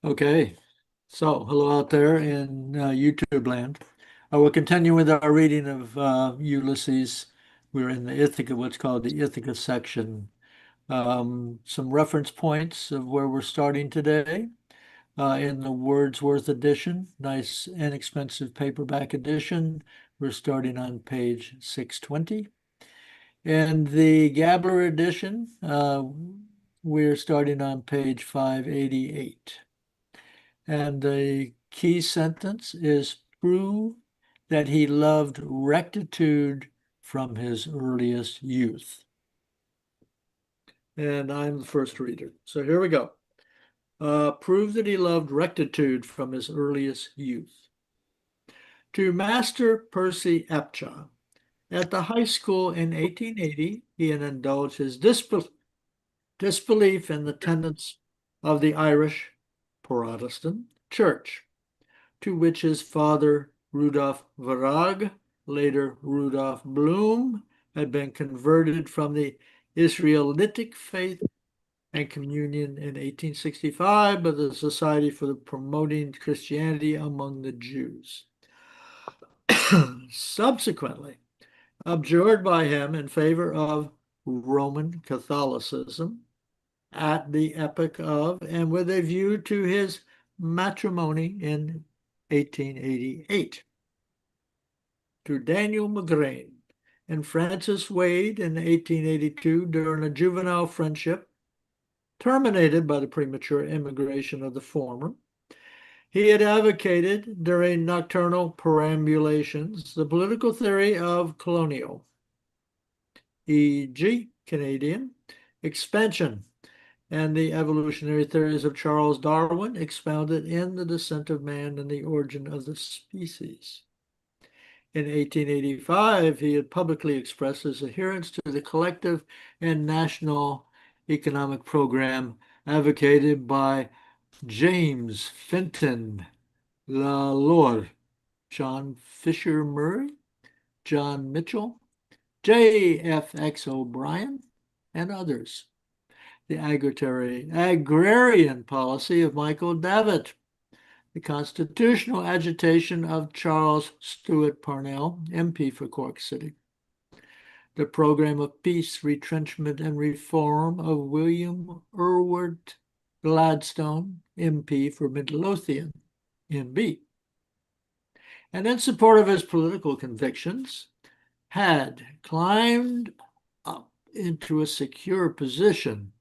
Okay, so hello out there in YouTube land. We'll continue with our reading of Ulysses. We're in the Ithaca, what's called the Ithaca section. Some reference points of where we're starting today. In the Wordsworth edition, nice inexpensive paperback edition. We're starting on page 620. In the Gabler edition, we're starting on page 588. And the key sentence is prove that he loved rectitude from his earliest youth. And I'm the first reader. So here we go. Prove that he loved rectitude from his earliest youth. To Master Percy Epcha, at the high school in 1880, he had indulged his disbelief in the tenets of the Irish Protestant Church, to which his father, Rudolf Varag, later Rudolf Bloom, had been converted from the Israelitic faith and communion in 1865 by the Society for the Promoting Christianity Among the Jews. Subsequently, abjured by him in favor of Roman Catholicism at the epoch of and with a view to his matrimony in 1888. To Daniel McGrain and Francis Wade in 1882 during a juvenile friendship terminated by the premature immigration of the former. He had advocated during nocturnal perambulations the political theory of colonial, e.g., Canadian expansion, and the evolutionary theories of Charles Darwin expounded in The Descent of Man and the Origin of the Species. In 1885, he had publicly expressed his adherence to the collective and national economic program advocated by James Fenton Lalore, John Fisher Murray, John Mitchell, J.F.X. O'Brien, and others. The agrarian policy of Michael Davitt, the constitutional agitation of Charles Stewart Parnell, MP for Cork City, the program of peace, retrenchment, and reform of William Ewart Gladstone, MP for Midlothian, MB, and in support of his political convictions, had climbed up into a secure position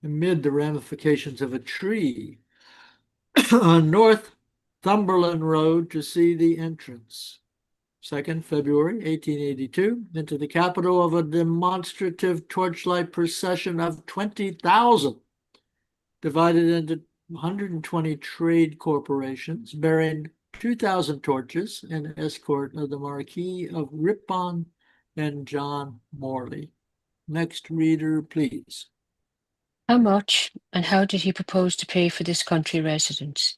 amid the ramifications of a tree on Northumberland Road to see the entrance, 2nd February 1882, into the capital of a demonstrative torchlight procession of 20,000, divided into 120 trade corporations, bearing 2,000 torches, and escort of the Marquis of Ripon and John Morley. Next reader, please. How much and how did he propose to pay for this country residence?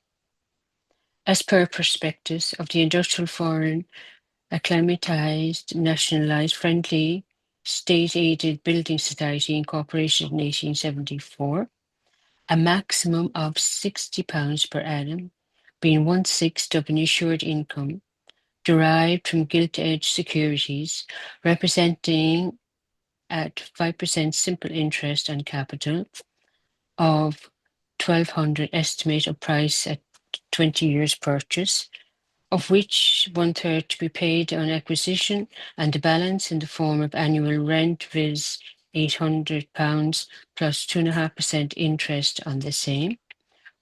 As per prospectus of the Industrial Foreign Acclimatized Nationalized Friendly State-Aided Building Society incorporated in 1874, a maximum of £60 per annum, being 1/6 of an insured income, derived from gilt-edged securities, representing at 5% simple interest on capital of 1,200 estimate of price at 20 years purchase, of which 1/3 to be paid on acquisition and the balance in the form of annual rent, viz. £800 plus 2.5% interest on the same,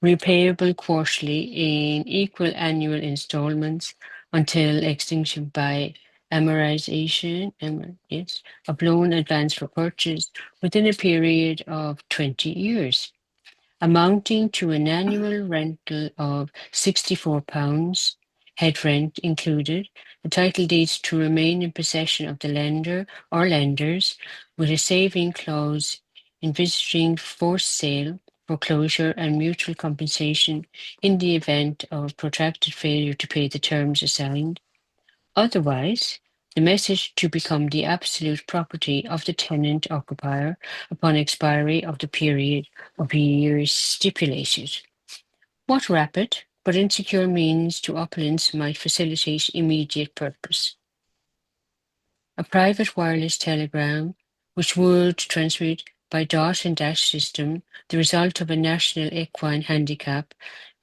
repayable quarterly in equal annual installments until extinction by amortization of loan advance for purchase within a period of 20 years, amounting to an annual rental of £64, head rent included, the title deeds to remain in possession of the lender or lenders, with a saving clause envisaging forced sale, foreclosure, and mutual compensation in the event of protracted failure to pay the terms assigned. Otherwise, the message to become the absolute property of the tenant occupier upon expiry of the period of years stipulated. What rapid but insecure means to opulence might facilitate immediate purpose? A private wireless telegram, which would transmit by dot and dash system the result of a national equine handicap,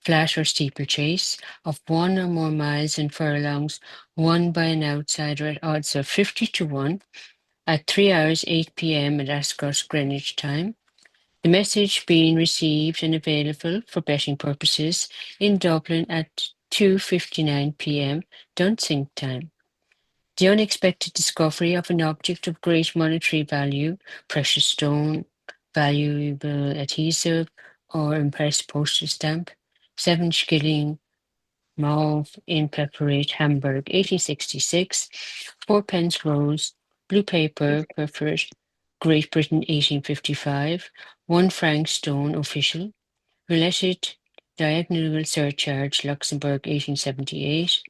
flat or steeplechase, of 1 or more miles in furlongs, won by an outsider at odds of 50 to 1 at 3 hours 8 p.m. at Ascot Greenwich time. The message being received and available for betting purposes in Dublin at 2:59 p.m. Dunsink time. The unexpected discovery of an object of great monetary value, precious stone, valuable adhesive, or impressed postage stamp, 7 shilling mauve in preparate Hamburg, 1866, 4 pence rose, blue paper, preferred Great Britain, 1855, 1 franc stone official, related diagonal surcharge, Luxembourg, 1878,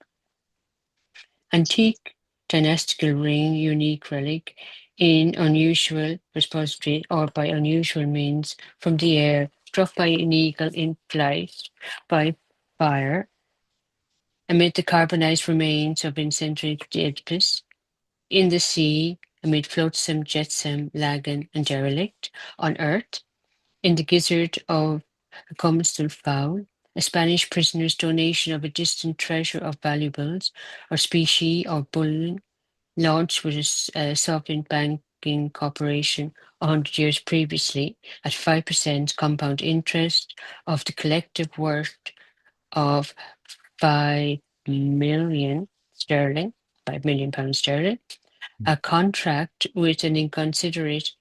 antique dynastical ring, unique relic in unusual repository or by unusual means from the air, struck by an eagle in flight by fire, amid the carbonized remains of incendiary edifice, in the sea, amid flotsam, jetsam, lagan, and derelict, on earth, in the gizzard of a comestible fowl, a Spanish prisoner's donation of a distant treasure of valuables, or specie or bullion, launched with a sovereign banking corporation 100 years previously at 5% compound interest of the collective worth of 5 million sterling, £5 million sterling, a contract with an inconsiderate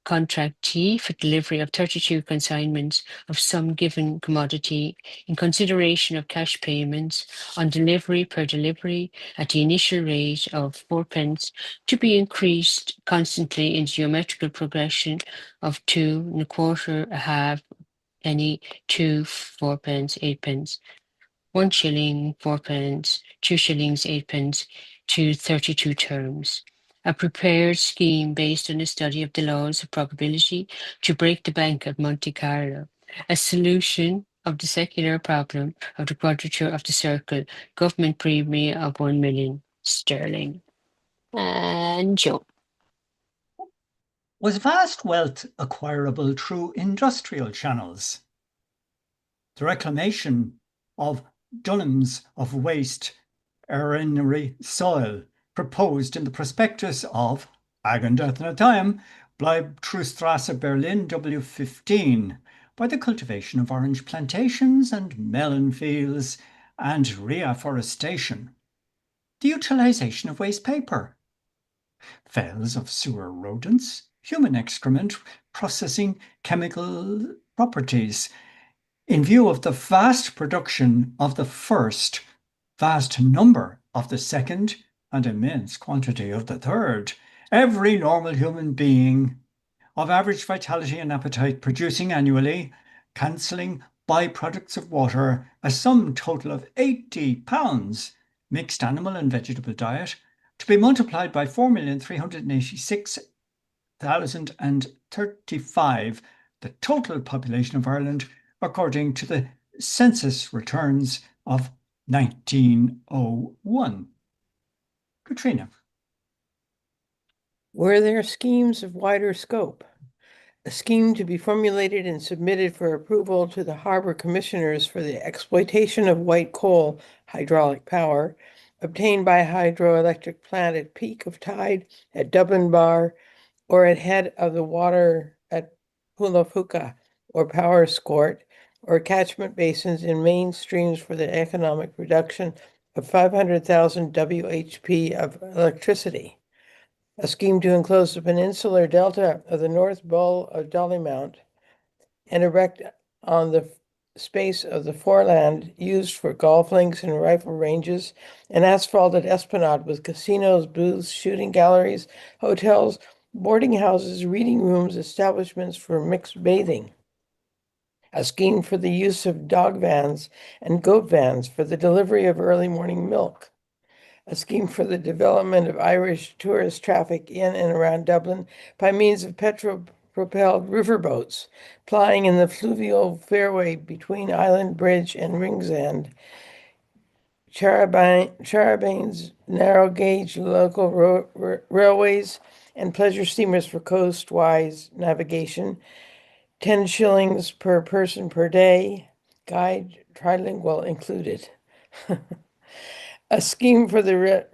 contractee for delivery of 32 consignments of some given commodity in consideration of cash payments on delivery per delivery at the initial rate of 4 pence, to be increased constantly in geometrical progression of 2 and a quarter, a half penny, 2, 4 pence, 8 pence, 1 shilling, 4 pence, 2 shillings, 8 pence, to 32 terms. A prepared scheme based on a study of the laws of probability to break the bank at Monte Carlo. A solution of the secular problem of the quadrature of the circle. Government premium of 1 million sterling. And Joe. Was vast wealth acquirable through industrial channels? The reclamation of dunams of waste urinary soil proposed in the prospectus of Agendathnatheim, Bleibtreustrasse, Berlin, W15, by the cultivation of orange plantations and melon fields and reforestation. The utilization of waste paper. Fells of sewer rodents, human excrement, processing chemical properties, in view of the vast production of the first, vast number of the second, and immense quantity of the third, every normal human being of average vitality and appetite producing annually, cancelling byproducts of water, a sum total of 80 pounds mixed animal and vegetable diet, to be multiplied by 4,386,035, the total population of Ireland, according to the census returns of 1901. Katrina. Were there schemes of wider scope? A scheme to be formulated and submitted for approval to the Harbour Commissioners for the exploitation of white coal hydraulic power, obtained by a hydroelectric plant at peak of tide at Dublin Bar or at head of the water at Hulafuka or Power Scort, or catchment basins in main streams for the economic production of 500,000 WHP of electricity. A scheme to enclose the peninsular delta of the North Bull of Dollymount and erect on the space of the foreland used for golf links and rifle ranges, an asphalted esplanade with casinos, booths, shooting galleries, hotels, boarding houses, reading rooms, establishments for mixed bathing. A scheme for the use of dog vans and goat vans for the delivery of early morning milk. A scheme for the development of Irish tourist traffic in and around Dublin by means of propelled riverboats plying in the fluvial fairway between Island Bridge and Ringsend. Charaban's narrow gauge local railways and pleasure steamers for coastwise navigation. 10 shillings per person per day, guide trilingual included. A scheme for the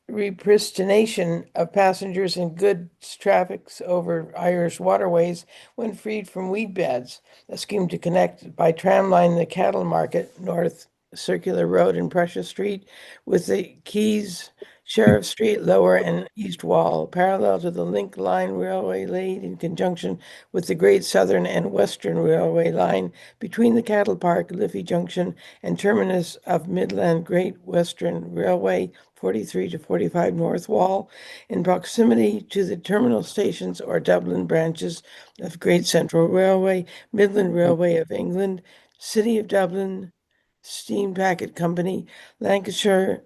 repristination of passengers and goods traffics over Irish waterways when freed from weed beds. A scheme to connect by tramline the cattle market, North Circular Road and Prussia Street, with the Quays, Sheriff Street, Lower and East Wall, parallel to the Link Line Railway laid in conjunction with the Great Southern and Western Railway line between the Cattle Park, Liffey Junction, and terminus of Midland Great Western Railway 43 to 45 North Wall, in proximity to the terminal stations or Dublin branches of Great Central Railway, Midland Railway of England, City of Dublin, Steam Packet Company, Lancashire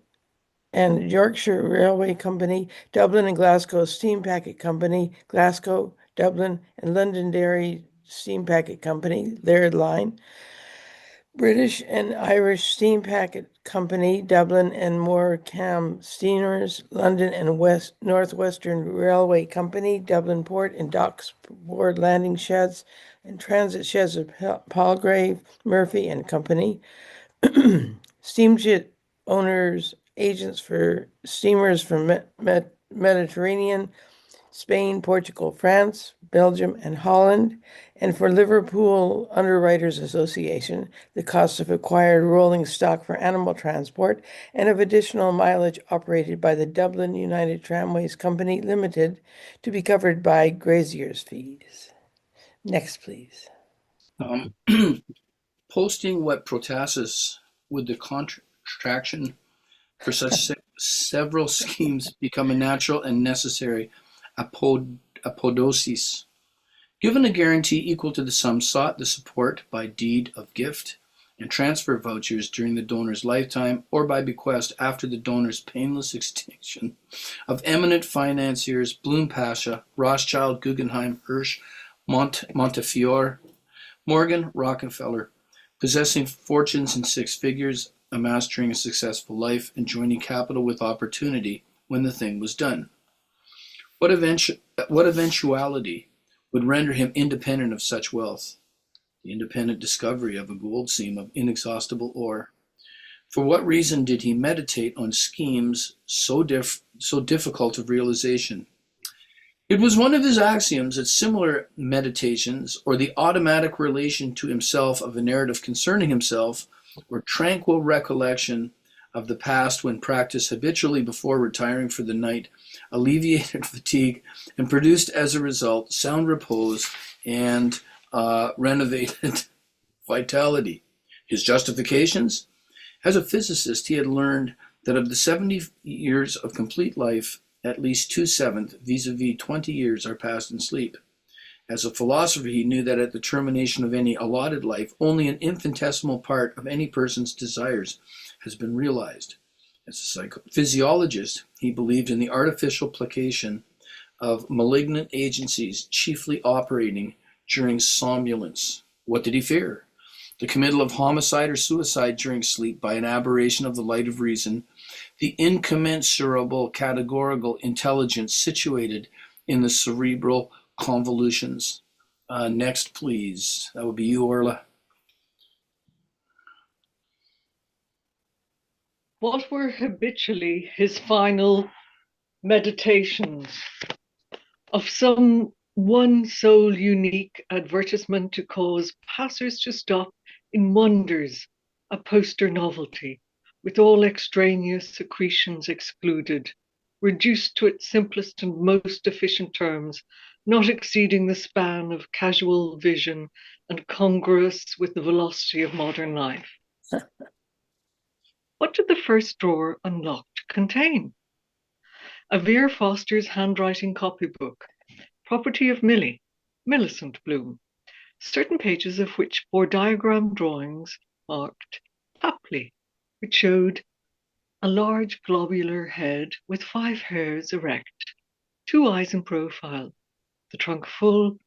and Yorkshire Railway Company, Dublin and Glasgow Steam Packet Company, Glasgow, Dublin, and Londonderry Steam Packet Company, Laird Line, British and Irish Steam Packet Company, Dublin and Morecambe Steamers, London and Northwestern Railway Company, Dublin Port and Docks Board Landing Sheds, and Transit Sheds of Palgrave, Murphy and Company, steamship owners, agents for steamers from Mediterranean, Spain, Portugal, France, Belgium, and Holland, and for Liverpool Underwriters Association, the cost of acquired rolling stock for animal transport and of additional mileage operated by the Dublin United Tramways Company Limited to be covered by grazier's fees. Next, please. Posting what protassis would the contraction for such several schemes become a natural and necessary apodosis. Given a guarantee equal to the sum sought, the support by deed of gift and transfer vouchers during the donor's lifetime or by bequest after the donor's painless extinction of eminent financiers Bloom Pasha, Rothschild, Guggenheim, Hirsch, Montefiore, Morgan, Rockefeller, possessing fortunes in six figures, mastering a successful life, and joining capital with opportunity when the thing was done. What eventuality would render him independent of such wealth? The independent discovery of a gold seam of inexhaustible ore. For what reason did he meditate on schemes so difficult of realization? It was one of his axioms that similar meditations, or the automatic relation to himself of a narrative concerning himself, or tranquil recollection of the past when practiced habitually before retiring for the night, alleviated fatigue and produced as a result sound repose and renovated vitality. His justifications? As a physicist, he had learned that of the 70 years of complete life, at least 2/7, vis-a-vis 20 years, are passed in sleep. As a philosopher, he knew that at the termination of any allotted life, only an infinitesimal part of any person's desires has been realized. As a physiologist, he believed in the artificial placation of malignant agencies chiefly operating during somnolence. What did he fear? The committal of homicide or suicide during sleep by an aberration of the light of reason, the incommensurable categorical intelligence situated in the cerebral convolutions. Next, please. That would be you, Orla. What were habitually his final meditations? Of some one sole unique advertisement to cause passers to stop in wonders, a poster novelty, with all extraneous secretions excluded, reduced to its simplest and most efficient terms, not exceeding the span of casual vision and congruous with the velocity of modern life. What did the first drawer unlocked contain? A Vere Foster's handwriting copybook, property of Millicent Bloom, certain pages of which bore diagram drawings marked Tapley, which showed a large globular head with 5 hairs erect, 2 eyes in profile, the trunk full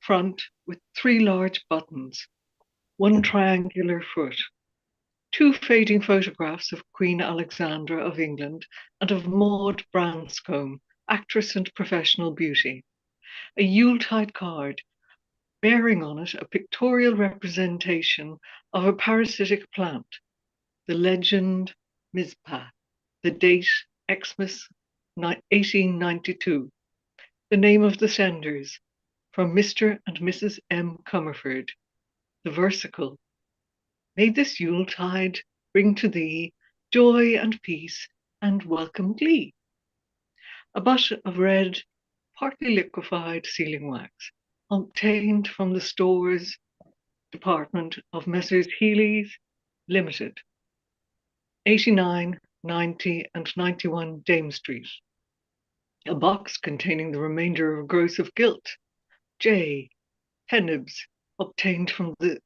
front with 3 large buttons, 1 triangular foot, 2 fading photographs of Queen Alexandra of England and of Maud Branscombe, actress and professional beauty, a Yuletide card bearing on it a pictorial representation of a parasitic plant, the legend Mizpah, the date Xmas 1892, the name of the senders, from Mr. and Mrs. M. Comerford, the versicle, may this Yuletide bring to thee joy and peace and welcome glee. A butt of red, partly liquefied sealing wax, obtained from the stores department of Messrs. Healy's Limited, 89, 90 and 91 Dame Street. A box containing the remainder of gross of gilt, J. Hennibs, obtained from the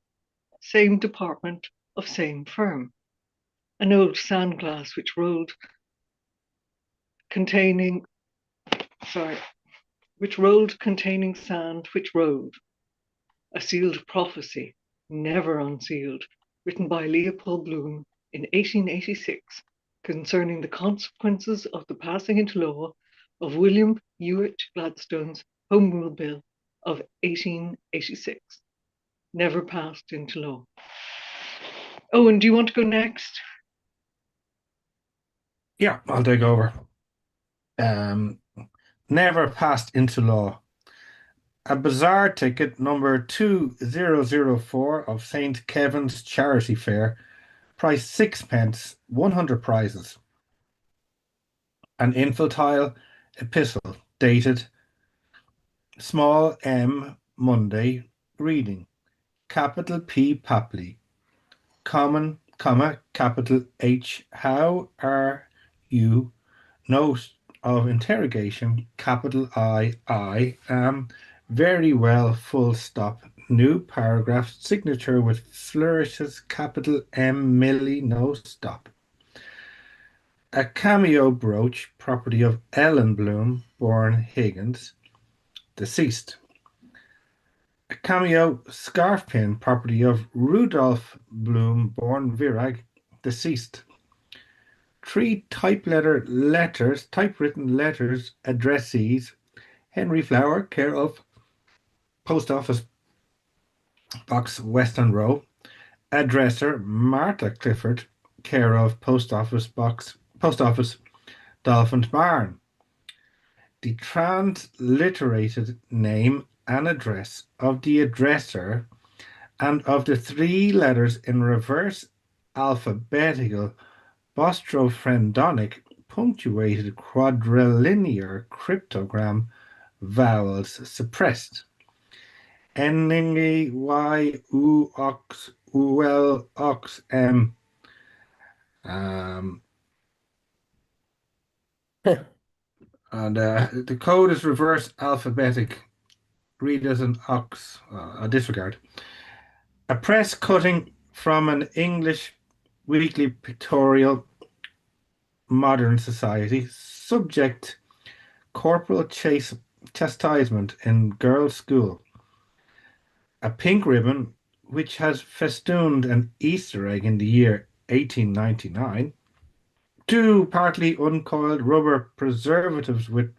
same department of same firm. An old sand glass which rolled containing sand which rolled. A sealed prophecy, never unsealed, written by Leopold Bloom in 1886, concerning the consequences of the passing into law of William Ewart Gladstone's Home Rule Bill of 1886, never passed into law. Oh, and do you want to go next? Yeah, I'll take over. Never passed into law. A bazaar ticket number 2004 of St. Kevin's Charity Fair, price 6 pence, 100 prizes. An infantile epistle dated small m Monday, reading capital P Papley, common, comma, capital H, how are you? Note of interrogation, capital I am very well, full stop, new paragraph, signature with flourishes, capital M Millie, no stop. A cameo brooch, property of Ellen Bloom, born Higgins, deceased. A cameo scarf pin, property of Rudolph Bloom, born Virag, deceased. 3 typewritten letters, addressees, Henry Flower, care of Post Office Box, Western Row. Addresser, Martha Clifford, care of Post Office Dolphin Barn. The transliterated name and address of the addresser and of the 3 letters in reverse alphabetical bostrofrendonic punctuated quadrilinear cryptogram vowels suppressed. N Y U ox U L ox M. And the code is reverse alphabetic. Read as an ox. A disregard. A press cutting from an English weekly pictorial, Modern Society. Subject: corporal chastisement in girls' school. A pink ribbon which has festooned an Easter egg in the year 1899. 2 partly uncoiled rubber preservatives with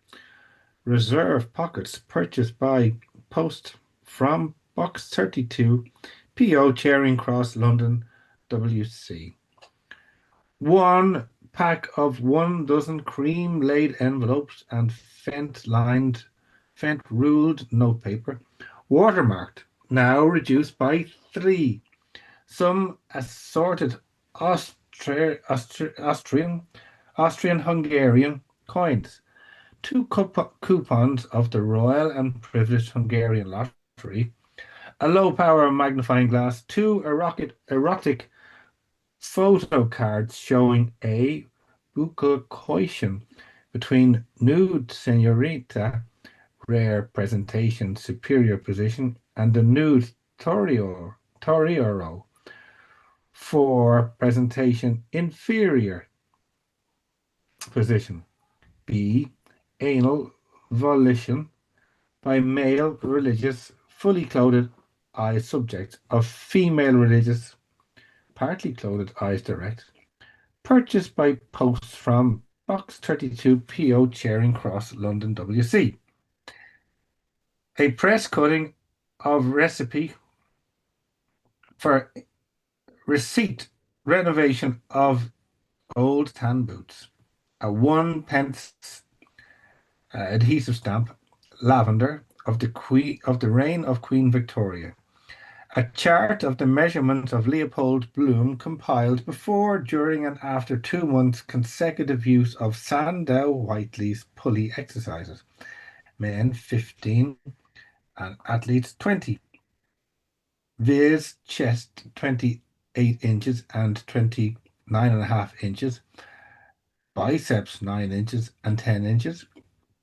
reserve pockets purchased by post from Box 32, P.O. Charing Cross, London, WC. 1 pack of 1 dozen cream-laid envelopes and fent-ruled notepaper, watermarked, now reduced by 3. Some assorted Austrian-Hungarian coins. 2 coupons of the Royal and Privileged Hungarian Lottery. A low-power magnifying glass. 2 erotic photo cards showing a buccal coition between nude senorita, rare presentation, superior position, and the nude Torioro for presentation, inferior position. B. Anal volition, by male religious fully clothed eyes subjects of female religious partly clothed eyes direct, purchased by post from Box 32 PO Charing Cross, London, WC. A press cutting of recipe for receipt renovation of old tan boots. A 1 pence adhesive stamp, lavender, of the reign of Queen Victoria. A chart of the measurements of Leopold Bloom compiled before, during, and after 2 months' consecutive use of Sandow Whiteley's pulley exercises. Men 15 and athletes 20. Viz. Chest 28 inches and 29.5 inches. Biceps 9 inches and 10 inches.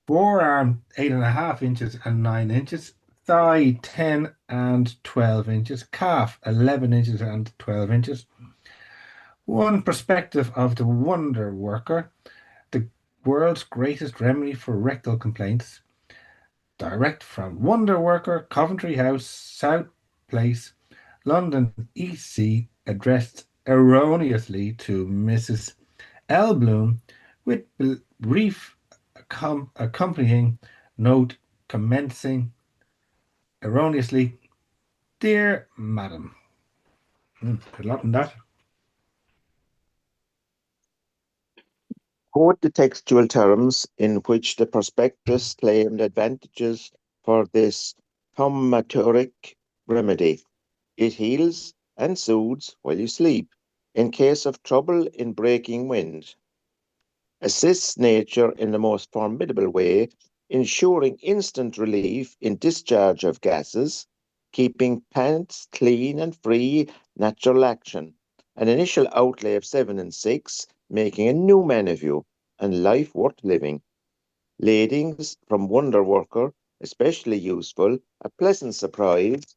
Forearm 8.5 inches and 9 inches. Thigh 10 and 12 inches. Calf 11 inches and 12 inches. One perspective of the Wonder Worker, the world's greatest remedy for rectal complaints. Direct from Wonder Worker, Coventry House, South Place, London, EC, addressed erroneously to Mrs. L. Bloom, with brief accompanying note commencing erroneously, Dear Madam. Good luck on that. Quote the textual terms in which the prospectus claimed advantages for this thaumaturgic remedy. It heals and soothes while you sleep, in case of trouble in breaking wind. Assists nature in the most formidable way, ensuring instant relief in discharge of gases, keeping pants clean and free, natural action. An initial outlay of 7 and 6, making a new man of you, and life worth living. Ladings from Wonder Worker, especially useful, a pleasant surprise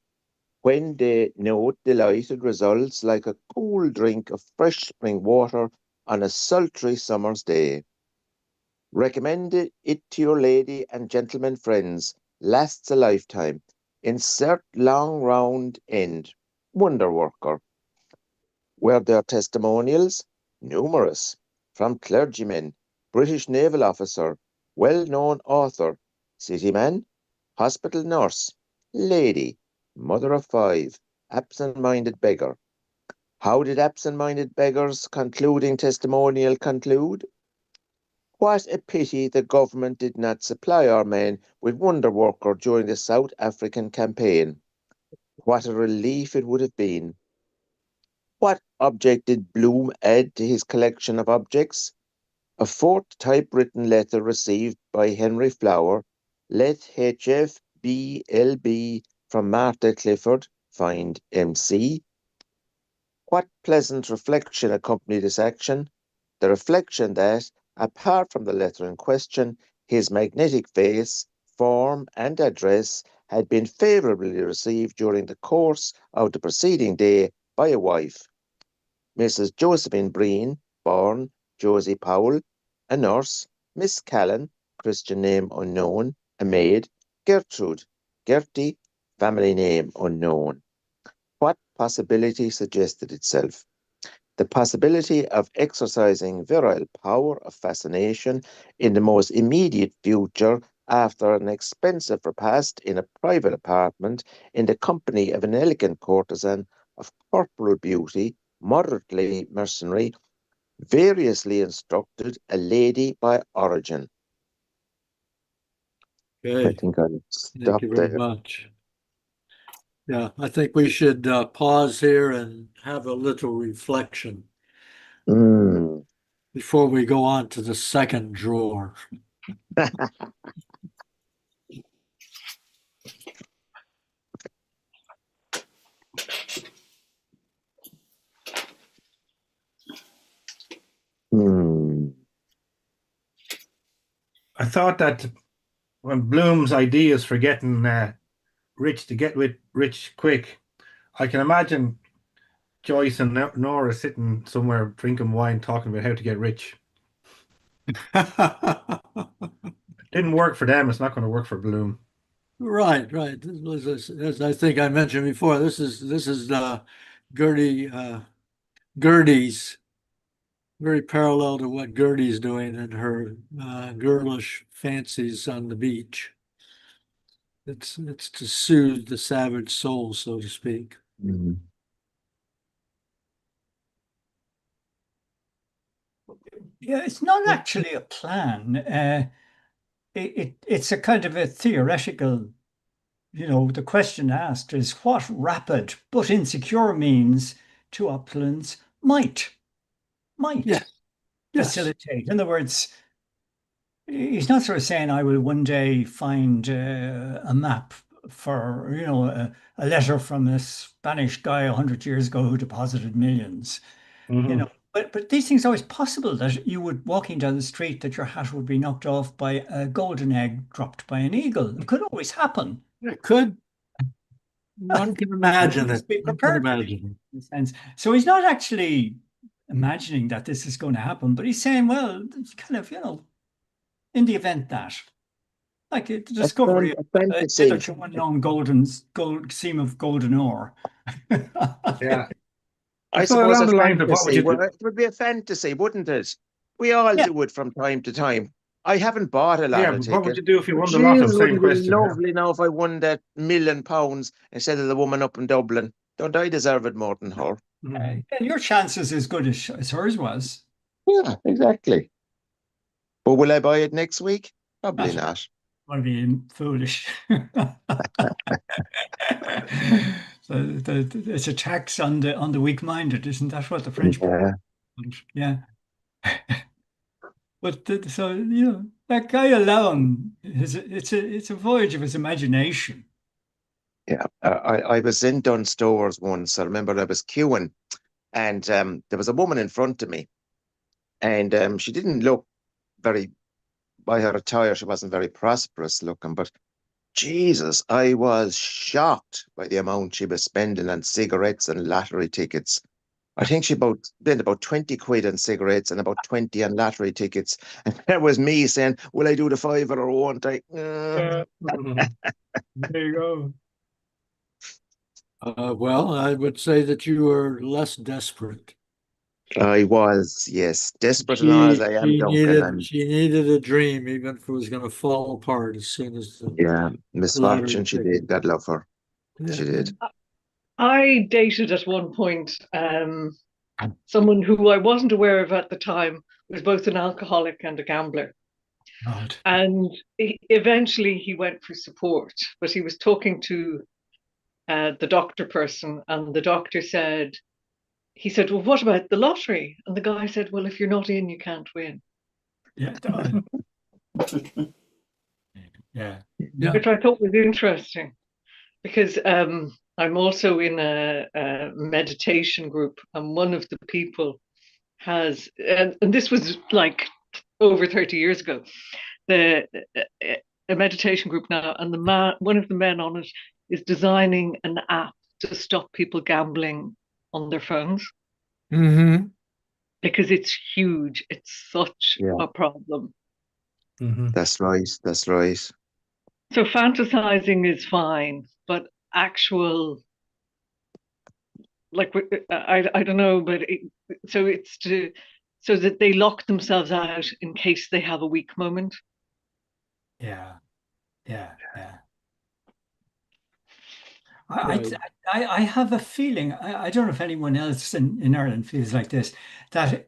when they note delighted results like a cool drink of fresh spring water on a sultry summer's day. Recommend it to your lady and gentleman friends. Lasts a lifetime. Insert long round end. Wonder Worker. Were there testimonials? Numerous. From clergymen, British naval officer, well-known author, city man, hospital nurse, lady, mother of 5, absent-minded beggar. How did absent-minded beggars' concluding testimonial conclude? What a pity the government did not supply our men with Wonder Worker during the South African campaign. What a relief it would have been. What object did Bloom add to his collection of objects? A 4th typewritten letter received by Henry Flower. Let HF BLB from Martha Clifford, find MC. What pleasant reflection accompanied this action? The reflection that, apart from the letter in question, his magnetic face, form, and address had been favourably received during the course of the preceding day by a wife, Mrs. Josephine Breen, born Josie Powell, a nurse, Miss Callan, Christian name unknown, a maid, Gertrude, Gertie, family name unknown. What possibility suggested itself? The possibility of exercising virile power of fascination in the most immediate future after an expensive repast in a private apartment in the company of an elegant courtesan of corporal beauty, moderately mercenary, variously instructed, a lady by origin. I Okay, think I'll thank stop you very there. much. Yeah, I think we should pause here and have a little reflection before we go on to the second drawer. I thought that when Bloom's ideas for getting rich to get rich quick, I can imagine Joyce and Nora sitting somewhere drinking wine, talking about how to get rich. Didn't work for them. It's not going to work for Bloom. Right, right. This was, as I think I mentioned before, this is Gertie's very parallel to what Gertie's doing in her girlish fancies on the beach. It's to soothe the savage soul, so to speak. Mhm. Yeah, it's not actually a plan. It's a kind of a theoretical, the question asked is what rapid but insecure means to uplands might Yes, yes. facilitate. In other words, he's not sort of saying I will one day find a map for, a letter from a Spanish guy 100 years ago who deposited millions. you Hmm. know. But these things are always possible that you would walking down the street that your hat would be knocked off by a golden egg dropped by an eagle. It could always happen. It could. One can imagine it. Just be One can prepared for it, imagine in a sense. So he's not actually imagining that this is going to happen, but he's saying, well, it's kind of, in the event that, like the discovery of A a fantasy. hitherto unknown gold seam of golden ore. Yeah. I I thought suppose along a the lines of what would fantasy. you Well, do? it would be a fantasy, wouldn't it? We all Yeah, do it from time to time. I haven't bought a Yeah, lotto but what would ticket, you do if you but won the lotto? Jesus, Same wouldn't it be question. Yeah. lovely now if I won that £1 million instead of the woman up in Dublin? Don't I deserve it more than her? Mhm. and your chance is as good as hers was. Yeah, exactly. But will I buy it next week? Probably That's not. want to be foolish. So it's a tax on the weak-minded, isn't that what the French put? Yeah, Yeah, but so that guy alone is it's a voyage of his imagination. yeah. I was in Dunnes Stores once. I remember I was queuing, and there was a woman in front of me, and she didn't look very, by her attire, she wasn't very prosperous looking, but Jesus, I was shocked by the amount she was spending on cigarettes and lottery tickets. I think she spent about 20 quid on cigarettes and about 20 on lottery tickets. And there was me saying, will I do the fiver or won't I? Mhm. There you go. Well, I would say that you were less desperate. I was, yes, desperate and all as She I am, she Duncan. needed And she needed a dream, even if it was going to fall apart as soon as the yeah, lottery misfortune she did. ticket. God love her. Yeah, She did. I dated at one point someone who I wasn't aware of at the time was both an alcoholic and a gambler. God. And eventually he went for support, but he was talking to the doctor person, and the doctor said, he said, well, what about the lottery? And the guy said, well, if you're not in, you can't win, Yeah, yeah, yeah. which I thought was interesting because I'm also in a meditation group, and one of the people and this was like over 30 years ago, the a meditation group now, and one of the men on it is designing an app to stop people gambling on their phones Mm-hmm. because it's huge. It's such Yeah, a problem. Mhm. that's right. That's right. So fantasizing is fine, but actual, like, I don't know, but so it's to so that they lock themselves out in case they have a weak moment. yeah, yeah. I, Right. I have a feeling, I don't know if anyone else in Ireland feels like this, that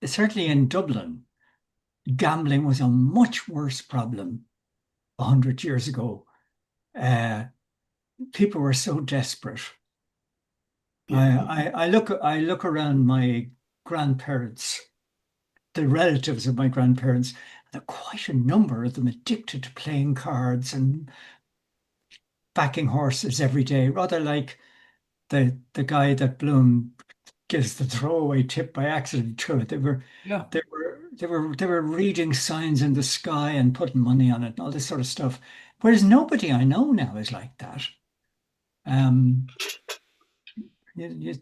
certainly in Dublin, gambling was a much worse problem 100 years ago. Uh, People were so desperate. Yeah. I look around my grandparents, the relatives of my grandparents, there are quite a number of them addicted to playing cards and backing horses every day, rather like the guy that Bloom gives the throwaway tip by accident to it. They were Yeah. they were they were reading signs in the sky and putting money on it and all this sort of stuff. Whereas nobody I know now is like that. Um, you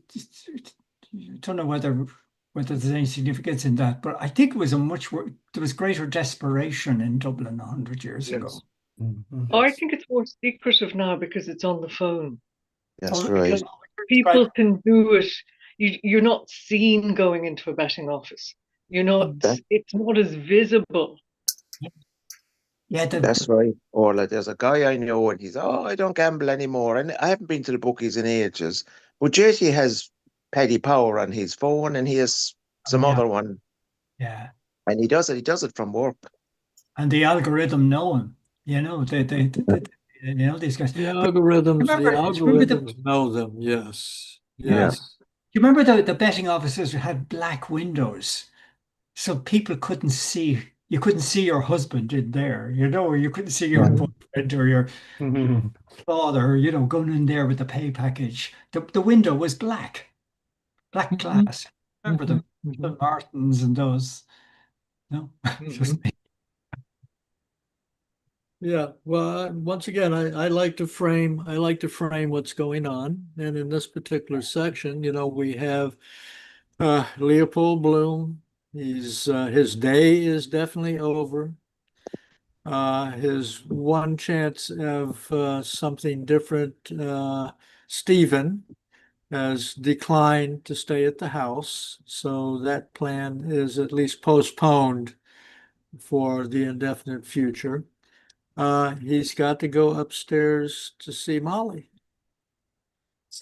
don't know whether there's any significance in that, but I think it was there was greater desperation in Dublin 100 years Yes. ago. I Mhm. think it's more secretive now because it's on the phone. That's Oh, right. Because describe people can do it. You're not seen going into a betting office. You're not. That It's not as visible. yeah, that's right. Or like there's a guy I know and he's I don't gamble anymore. And I haven't been to the bookies in ages. But JT has Paddy Power on his phone and he has some yeah, other one. yeah. And he does it from work. And the algorithm know him. You know these guys. The But algorithms, the remember the algorithms know them. Yes. yeah. Yeah. Yes. You remember the betting offices had black windows, so people couldn't see. You couldn't see your husband in there, or you couldn't see your Yeah. Mhm. boyfriend or your Mhm. father, going in there with the pay package. The window was black Mhm. glass. Remember Mhm. the Mhm. Martins and those? No, Mhm. just me. Yeah. Well, once again, I like to frame what's going on. And in this particular section, we have Leopold Bloom. His day is definitely over. His one chance of something different, Stephen has declined to stay at the house, so that plan is at least postponed for the indefinite future. He's got to go upstairs to see Molly,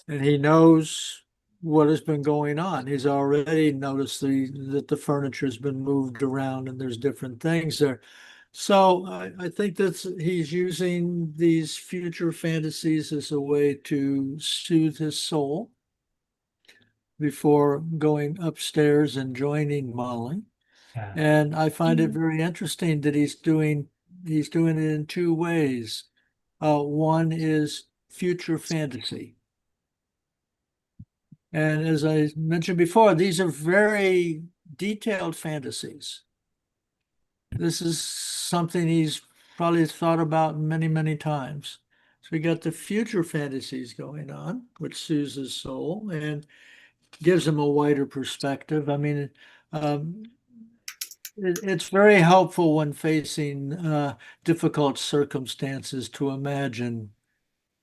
and he knows what has been going on. He's already noticed that the furniture's been moved around and there's different things there. So I think he's using these future fantasies as a way to soothe his soul before going upstairs and joining Molly. Yeah, And I find it very interesting that he's doing it in two ways. One is future fantasy. And as I mentioned before, these are very detailed fantasies. This is something he's probably thought about many, many times. So we got the future fantasies going on, which soothes his soul and gives him a wider perspective. I mean, um, it's very helpful when facing difficult circumstances to imagine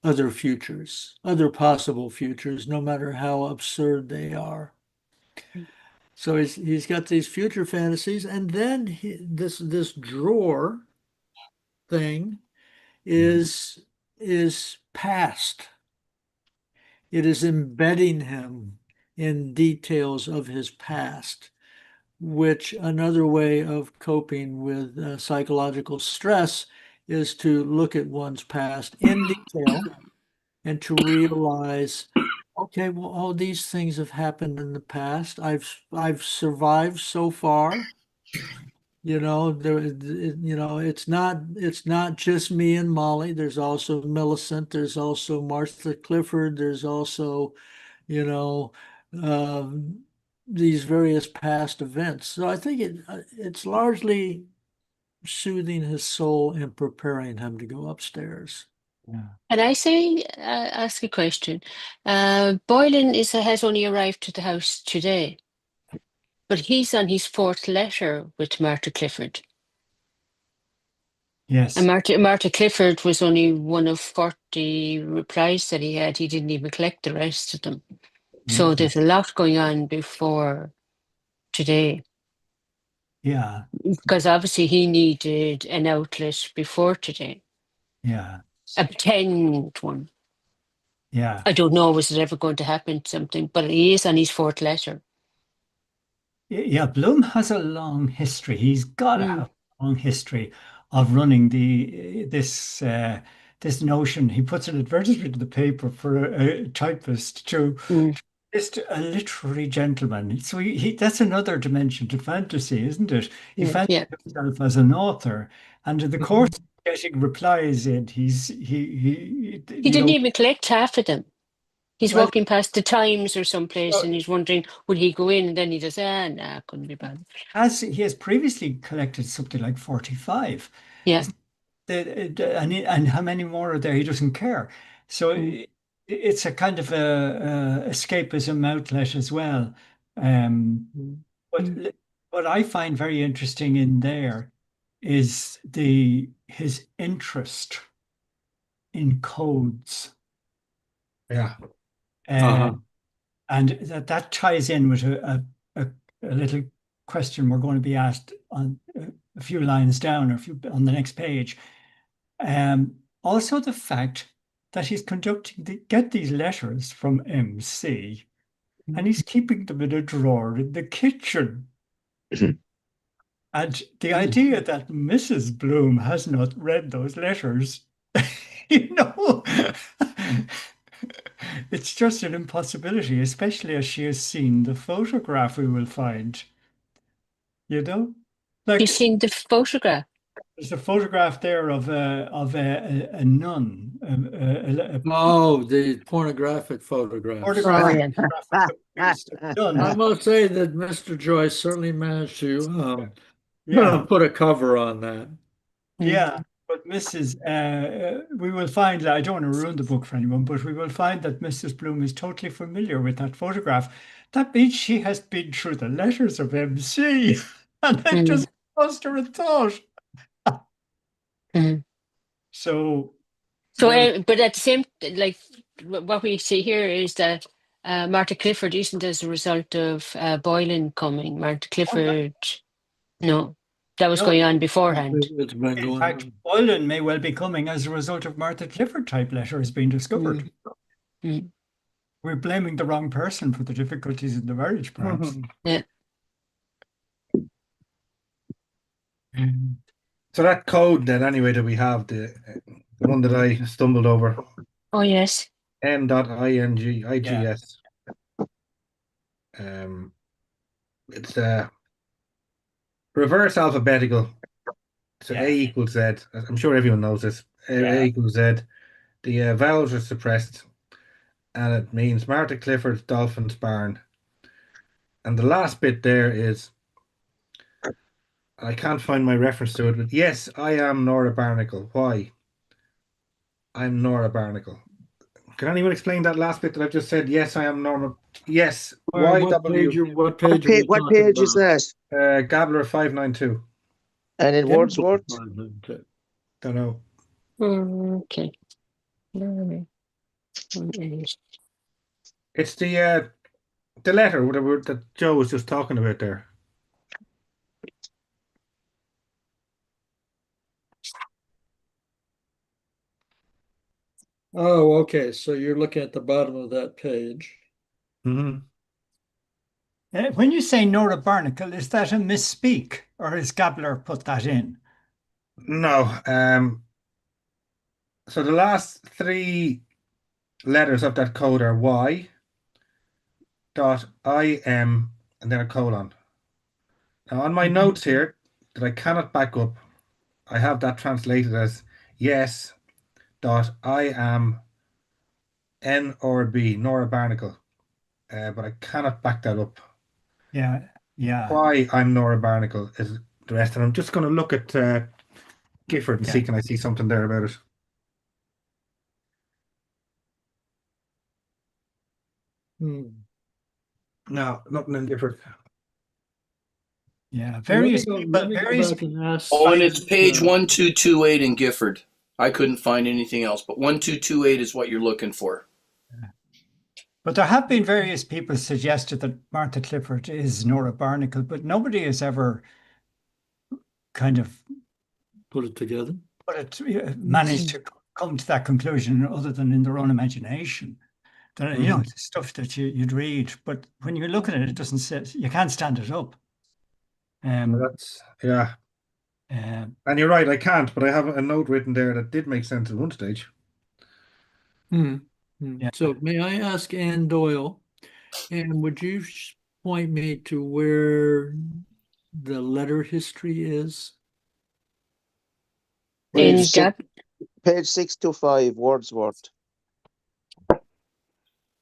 other futures, other possible futures, no matter how absurd they are. So he's got these future fantasies, and then this drawer thing is past. It is embedding him in details of his past, which another way of coping with psychological stress is to look at one's past in detail and to realize, okay, well, all these things have happened in the past. I've survived so far. It's not just me and Molly. There's also Millicent. There's also Martha Clifford. There's also, you know, um, these various past events. So I think it's largely soothing his soul and preparing him to go upstairs. yeah. Can I say, ask a question? Boylan has only arrived to the house today, but he's on his fourth letter with Martha Clifford. And Yes. Martha Clifford was only one of 40 replies that he had. He didn't even collect the rest of them. So Mhm. there's a lot going on before today, Yeah, because obviously he needed an outlet before today, yeah, a pretend one. yeah. I don't know, was it ever going to happen, something, but he is on his fourth letter. Yeah, Bloom has a long history. He's got to Mm, have a long history of running this notion. He puts an advertisement in the paper for a typist to mm, just a literary gentleman. So that's another dimension to fantasy, isn't it? He fancies yeah. himself as an author, and in the course Mhm. of getting replies in, He didn't even collect half of them. He's well, walking past the Times or someplace and he's wondering, would he go in? And then he does, nah, couldn't be bad. as he has previously collected something like 45. Yeah. And how many more are there? He doesn't care. So Mm, it's a kind of a escapism outlet as well. Um, Mhm. but mm, what I find very interesting in there is his interest in codes. Yeah. And that ties in with a little question we're going to be asked on a few lines down, or on the next page. Also, the fact that he's get these letters from MC, and he's keeping them in a drawer in the kitchen. And the idea that Mrs. Bloom has not read those letters, it's just an impossibility, especially as she has seen the photograph we will find. Like, You've seen the photograph. there's a photograph there of a nun. Oh, the pornographic photographs. Photographic nun. I must say that Mr. Joyce certainly managed to Yeah, put a cover on that. yeah. But we will find, I don't want to ruin the book for anyone, but we will find that Mrs. Bloom is totally familiar with that photograph. That means she has been through the letters of MC, and it just lost her a thought. So, but at the same, like what we see here is that Martha Clifford isn't as a result of Boylan coming. Martha Clifford, no, that was going on beforehand. It's been in going fact, on. Boylan may well be coming as a result of Martha Clifford type letters being discovered. We're blaming the wrong person for the difficulties in the marriage, perhaps. Yeah. So that code then, anyway, that we have, the one that I stumbled over, Oh, yes. N.INGIGS. It's reverse alphabetical. So Yeah. A equals Z. I'm sure everyone knows this. A equals Z. The vowels are suppressed, and it means Martha Clifford's Dolphin's Barn. And the last bit there is, I can't find my reference to it, but yes, I am Nora Barnacle. Why? I'm Nora Barnacle. Can anyone explain that last bit that I've just said? Yes, I am Norma. Yes, What page YW. what page are we What talking page is about? that? Gabler 592. And in Wordsworth? Don't know. Okay. It's the letter whatever that Joe was just talking about there. Oh, okay. So you're looking at the bottom of that page. Mm-hmm. When you say Nora Barnacle, is that a misspeak, or has Gabler put that in? No. So the last three letters of that code are Y dot IM and then a colon. Now on my notes here that I cannot back up, I have that translated as yes dot I am N or B, Nora Barnacle. But I cannot back that up. Yeah. Why I'm Nora Barnacle is the rest. And I'm just going to look at Gifford and see, can I see something there about it? No, nothing in Gifford. Yeah, various Let me people. go Various. back and ask. Oh, and it's page 1228 in Gifford. I couldn't find anything else, but 1228 is what you're looking for. But there have been various people suggested that Martha Clifford is Nora Barnacle, but nobody has ever kind of Put it together. managed to come to that conclusion other than in their own imagination. That, it's stuff that you'd read, but when you look at it, it doesn't say, you can't stand it up. That's, yeah. And you're right, I can't, but I have a note written there that did make sense at one stage. Yeah. So may I ask Ann Doyle, and would you point me to where the letter history is? In Page 625, Wordsworth.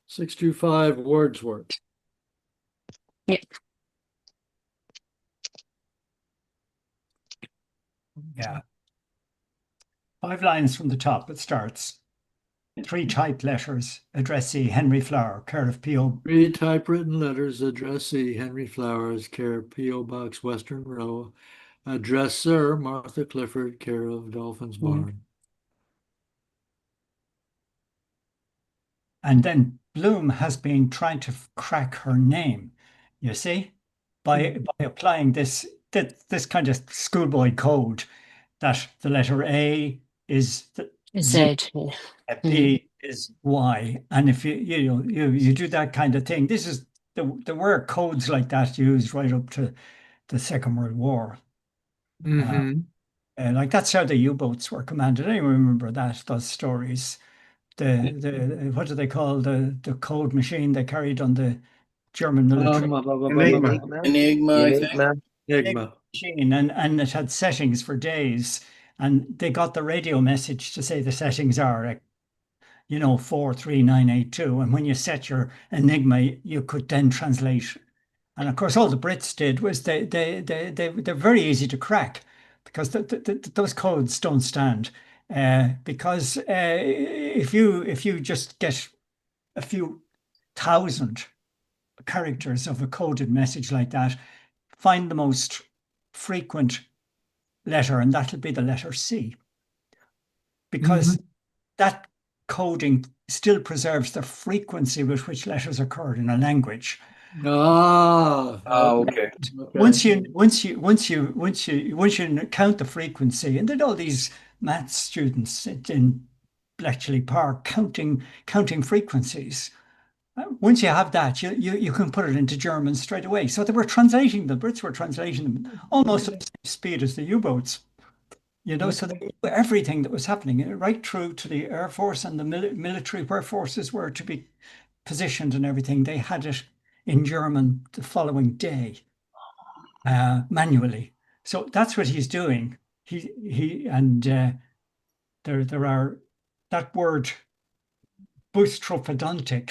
625 Wordsworth. Yeah. Yeah. 5 lines from the top, it starts. 3 typed letters, addressee Henry Flower, care of P.O. 3 typewritten letters, addressee Henry Flowers, care of P.O. Box, Western Row, Address, sir, Martha Clifford, care of Dolphin's Barn. And then Bloom has been trying to crack her name, you see, by applying this kind of schoolboy code that the letter A is Z, Z. Yeah. a B is Y, and if you do that kind of thing, there were codes like that used right up to the Second World War. Like that's how the U-boats were commanded. I remember those stories. What do they call the code machine they carried on the German military Enigma. Enigma, I think. Enigma. machine, and it had settings for days, and they got the radio message to say the settings are 43982, and when you set your Enigma, you could then translate. And of course, all the Brits did was they're very easy to crack because those codes don't stand. Because if you just get a few thousand characters of a coded message like that, find the most frequent letter, and that'll be the letter C. Because that coding still preserves the frequency with which letters occur in a language. Okay. Once you count the frequency, and then all these math students in Bletchley Park counting frequencies. Once you have that, you can put it into German straight away. So the Brits were translating them almost at the same speed as the U-boats. So they knew everything that was happening right through to the Air Force and the military where forces were to be positioned and everything. They had it in German the following day, manually. So that's what he's doing. There are that word boustrophodontic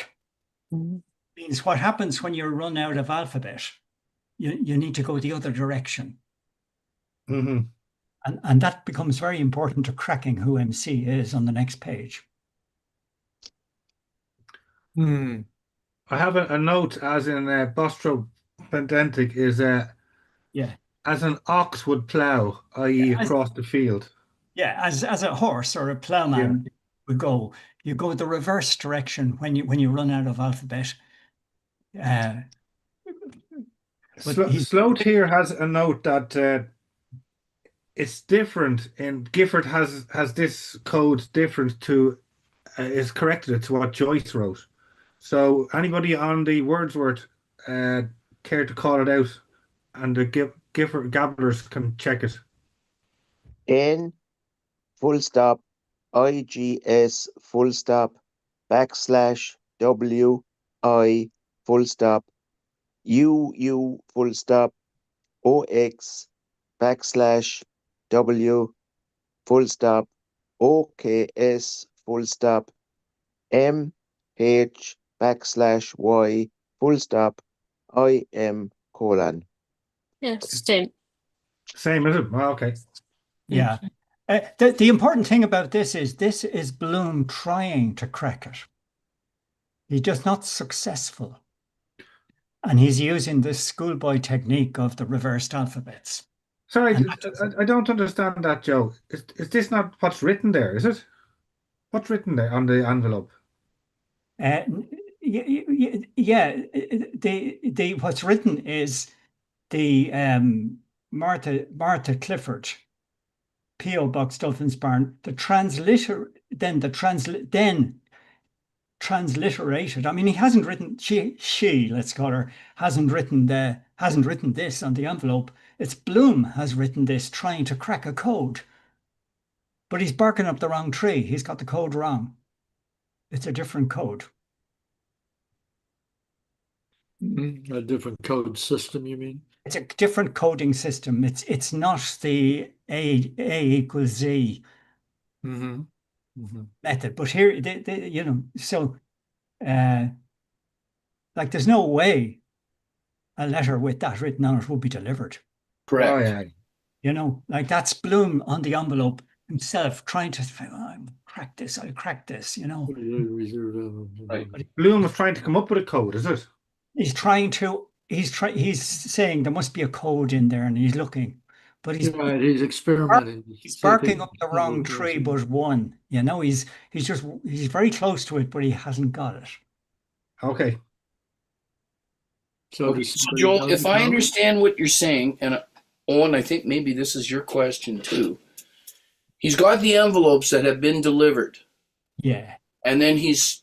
means what happens when you run out of alphabet. You need to go the other direction. And that becomes very important to cracking who MC is on the next page. I have a note as in boustrophodontic is as an ox would plow, i.e. across the field. Yeah, as a horse or a plowman would go. You go the reverse direction when you run out of alphabet. Sloat here has a note that it's different, and Gifford has this code different to is corrected it to what Joyce wrote. So anybody on the Wordsworth care to call it out, and the Gifford gabblers can check it. N full stop IGS full stop /WI full stop UU full stop OX /W full stop OKS full stop MH /Y full stop IM : Yes, Same, is it? Oh, okay. Yeah. The important thing about this is Bloom trying to crack it. He's just not successful. And he's using this schoolboy technique of the reversed alphabets. Sorry, I don't understand that, Joe. Is this not what's written there, is it? What's written there on the envelope? What's written is the Martha Clifford, P.O. Box Dolphin's Barn. Transliterated. I mean, he hasn't written she, let's call her, hasn't written this on the envelope. It's Bloom has written this, trying to crack a code. But he's barking up the wrong tree. He's got the code wrong. It's a different code. A different code system, you mean? It's a different coding system. It's not the A equals Z method. But here, like there's no way a letter with that written on it would be delivered. Correct. Oh, yeah. Like that's Bloom on the envelope himself trying to I'll crack this. Right. Bloom was trying to come up with a code, is it? He's saying there must be a code in there, and he's looking. but he's Right, he's experimenting. to he's see if he barking can up the discover wrong what goes tree, on. but one. You know, he's very close to it, but he hasn't got it. Okay. So Okay, does so somebody Joel, know if the I code? understand what you're saying, and Owen, I think maybe this is your question too. He's got the envelopes that have been delivered, Yeah. and then he's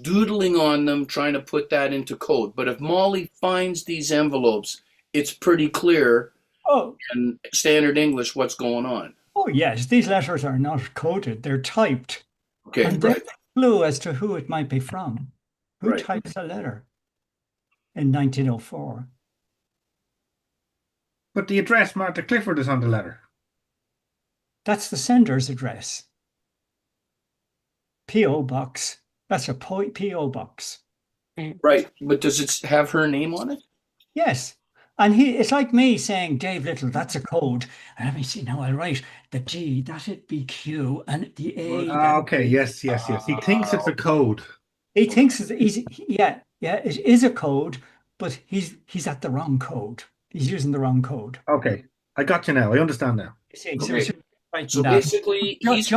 doodling on them, trying to put that into code. But if Molly finds these envelopes, it's pretty clear Oh, in standard English what's going on. oh yes. These letters are not coded; they're typed, Okay, and there's right, a clue as to who it might be from. Who right. types a letter in 1904? But the address Martha Clifford is on the letter. That's the sender's address. P.O. box. That's a P.O. box. Right, but does it have her name on it? Yes. And it's like me saying, Dave Little, that's a code. And let me see now, I'll write the G, that'd be Q, and the A, Ah, that okay. Yes, yes, yes. He thinks it's a code. he thinks yeah, it is a code, but he's at the wrong code. He's using the wrong code. Okay. I got you now. I understand now. You see, so we Okay, should write so that. basically he's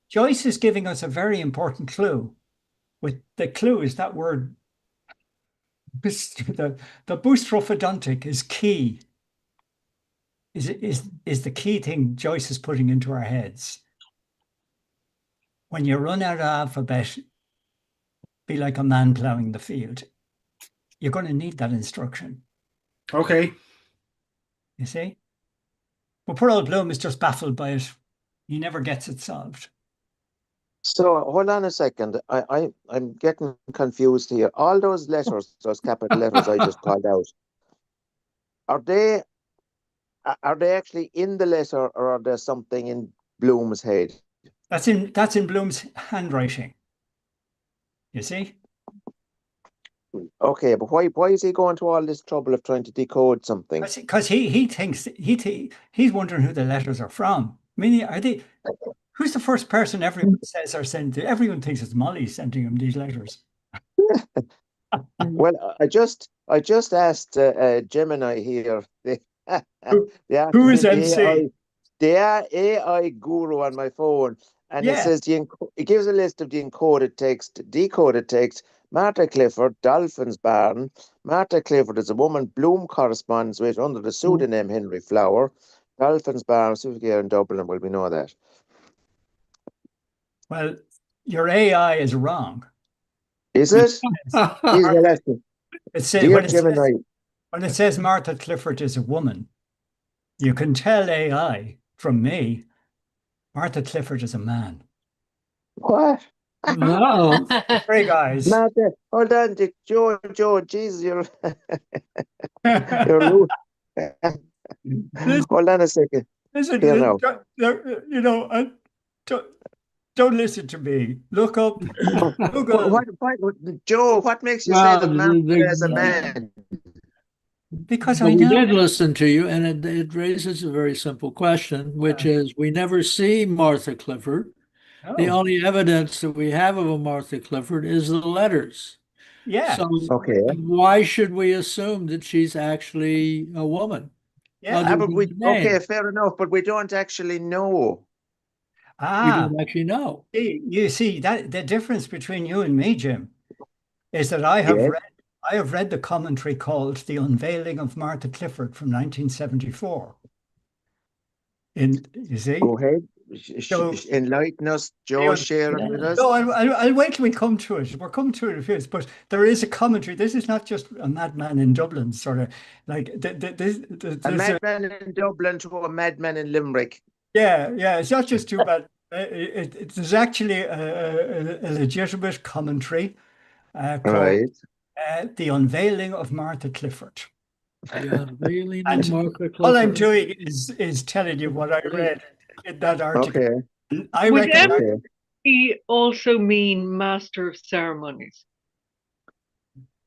Joyce is giving us a very important clue. With the clue is that word, the boustrophodontic is key. Is the key thing Joyce is putting into our heads. When you run out of alphabet, be like a man plowing the field. You're going to need that instruction. Okay. You see? But poor old Bloom is just baffled by it. He never gets it solved. So hold on a second. I'm getting confused here. All those letters, those capital letters I just called out, are they actually in the letter, or are there something in Bloom's head? That's in Bloom's handwriting. You see? Okay, but why is he going to all this trouble of trying to decode something? Because he thinks he's wondering who the letters are from. I mean, are they? Who's the first person everyone says are sending? Everyone thinks it's Molly sending him these letters. Well, I just asked Gemini here. They Who asked is me MC? the AI guru on my phone, and it Yeah. says it gives a list of the encoded text, decoded text. Martha Clifford, Dolphin's Barn. Martha Clifford is a woman Bloom corresponds with under the pseudonym Henry Flower. Dolphin's Barn, here in Dublin, well, we know that. Well, your AI is wrong. Is it? Here's my lesson. Dear Gemini. When it says Martha Clifford is a woman, you can tell AI from me, Martha Clifford is a man. What? No. Sorry, guys. Martha, hold on, Joe, Jesus, you're rude. Hold on a second. Listen, Here now. you know, don't listen to me. Look up Google. Joe, what makes you say that Martha is a man? Because But I we know. did listen to you, and it raises a very simple question, which is we never see Martha Clifford. The Oh, only evidence that we have of a Martha Clifford is the letters. yeah, So Okay. why should we assume that she's actually a woman? yeah. Other But than the okay, name? fair enough, but we don't actually know. We Ah, don't actually know. you see that the difference between you and me, Jim, is that Yes. I have read the commentary called The Unveiling of Martha Clifford from 1974. You see? Go ahead. So Enlighten us, Joe, share it with us. no, I'll wait till we come to it. We're coming to it first, but there is a commentary. This is not just a madman in Dublin, sort of like A there's madman in Dublin to a madman in Limerick. yeah. It's not just too bad. There's actually a legitimate commentary called Right. "The Unveiling of Martha Clifford." The unveiling of And Martha all I'm Clifford. doing is telling you what I read in that article. Okay. I Would reckon that Okay. MC also mean master of ceremonies?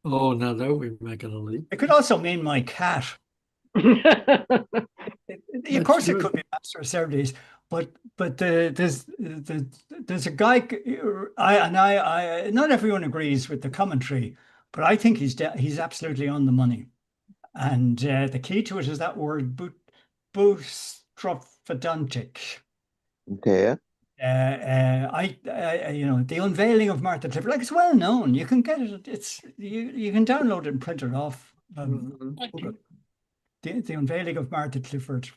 Oh, now there we're making a leap. it could also mean my cat. Of That's course, it good. could be master of ceremonies, but there's a guy. I not everyone agrees with the commentary, but I think he's absolutely on the money. And the key to it is that word boustrophodontic. Okay. The unveiling of Martha Clifford, like, it's well known. You can get it. It's you can download it and print it off. Google. The unveiling of Martha Clifford.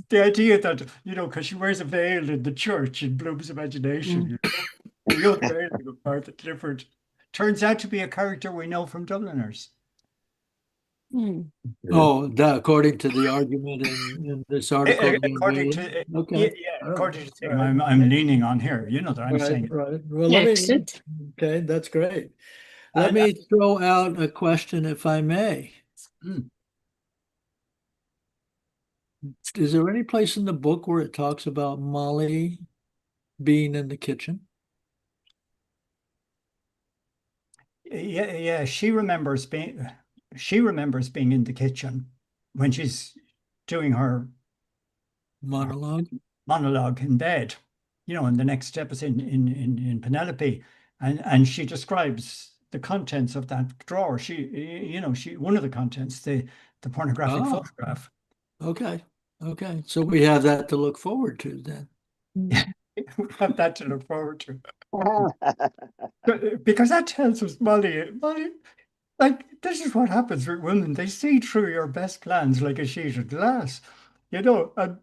The idea that, because she wears a veil in the church in Bloom's imagination, the unveiling of Martha Clifford turns out to be a character we know from Dubliners. Oh, according to the argument in this article. According to Okay. according to the thing I'm leaning on here, that I'm saying. Right. Well, Excellent. Okay, that's great. Let me throw out a question, if I may. Is there any place in the book where it talks about Molly being in the kitchen? Yeah, she remembers being in the kitchen when she's doing her Monologue? monologue in bed, in the next step is in Penelope, and she describes the contents of that drawer. One of the contents, the pornographic photograph. Okay. So we have that to look forward to then. We have that to look forward to. Because that tells us, Molly, like, this is what happens with women. They see through your best plans like a sheet of glass, and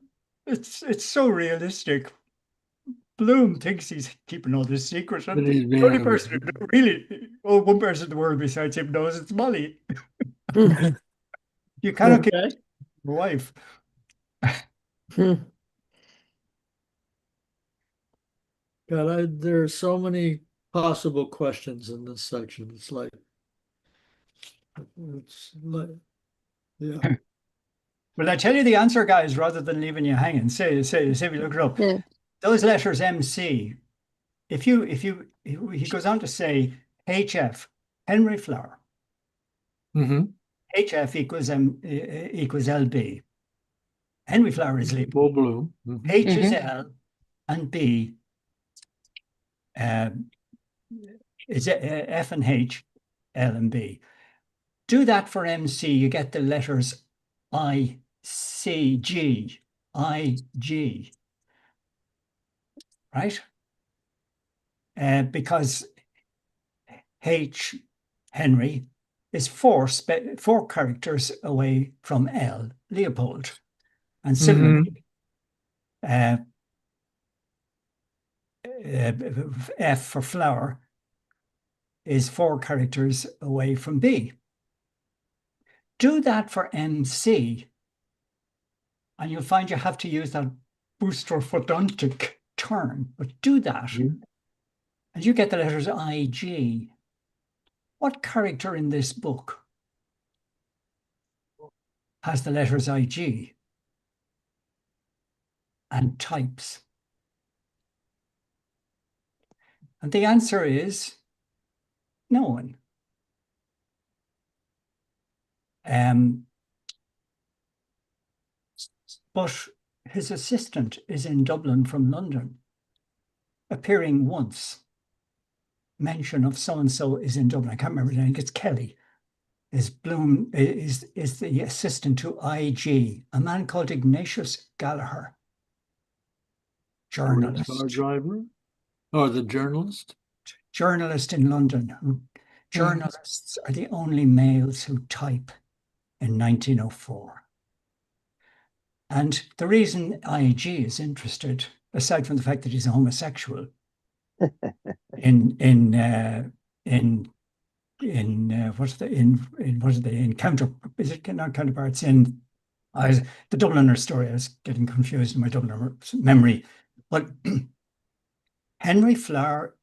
it's so realistic. Bloom thinks he's keeping all this secret, and the only person one person in the world besides him knows it's Molly. You cannot keep your wife. God, there are so many possible questions in this section. It's like, yeah. Will I tell you the answer, guys, rather than leaving you hanging? Say if you look it up. Yeah. Those letters MC. He goes on to say HF, Henry Flower. HF equals LB. Henry Flower is labeled Bloom. H is L and B is F and H, L and B. Do that for MC, you get the letters I, C, G, I, G. Right? Because H, Henry, is four characters away from L, Leopold. And similarly, F for flower is 4 characters away from B. Do that for MC, and you'll find you have to use that boustrophodontic term, but do that, and you get the letters IG. What character in this book has the letters IG and types? And the answer is no one. But his assistant is in Dublin from London, appearing once. Mention of so-and-so is in Dublin. I can't remember. I think it's Kelly. Bloom is the assistant to IG, a man called Ignatius Gallagher. Journalist. Car driver? Or the journalist? Journalist in London. Journalists are the only males who type in 1904. And the reason IG is interested, aside from the fact that he's a homosexual, in counterparts in the Dubliner story. I was getting confused in my Dubliner memory, but Henry Flower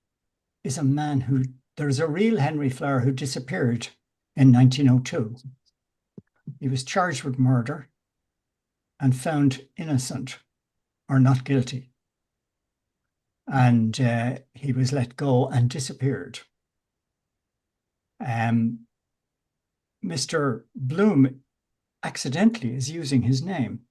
is a man who, there's a real Henry Flower who disappeared in 1902. He was charged with murder and found innocent or not guilty. And he was let go and disappeared. Mr. Bloom accidentally is using his name.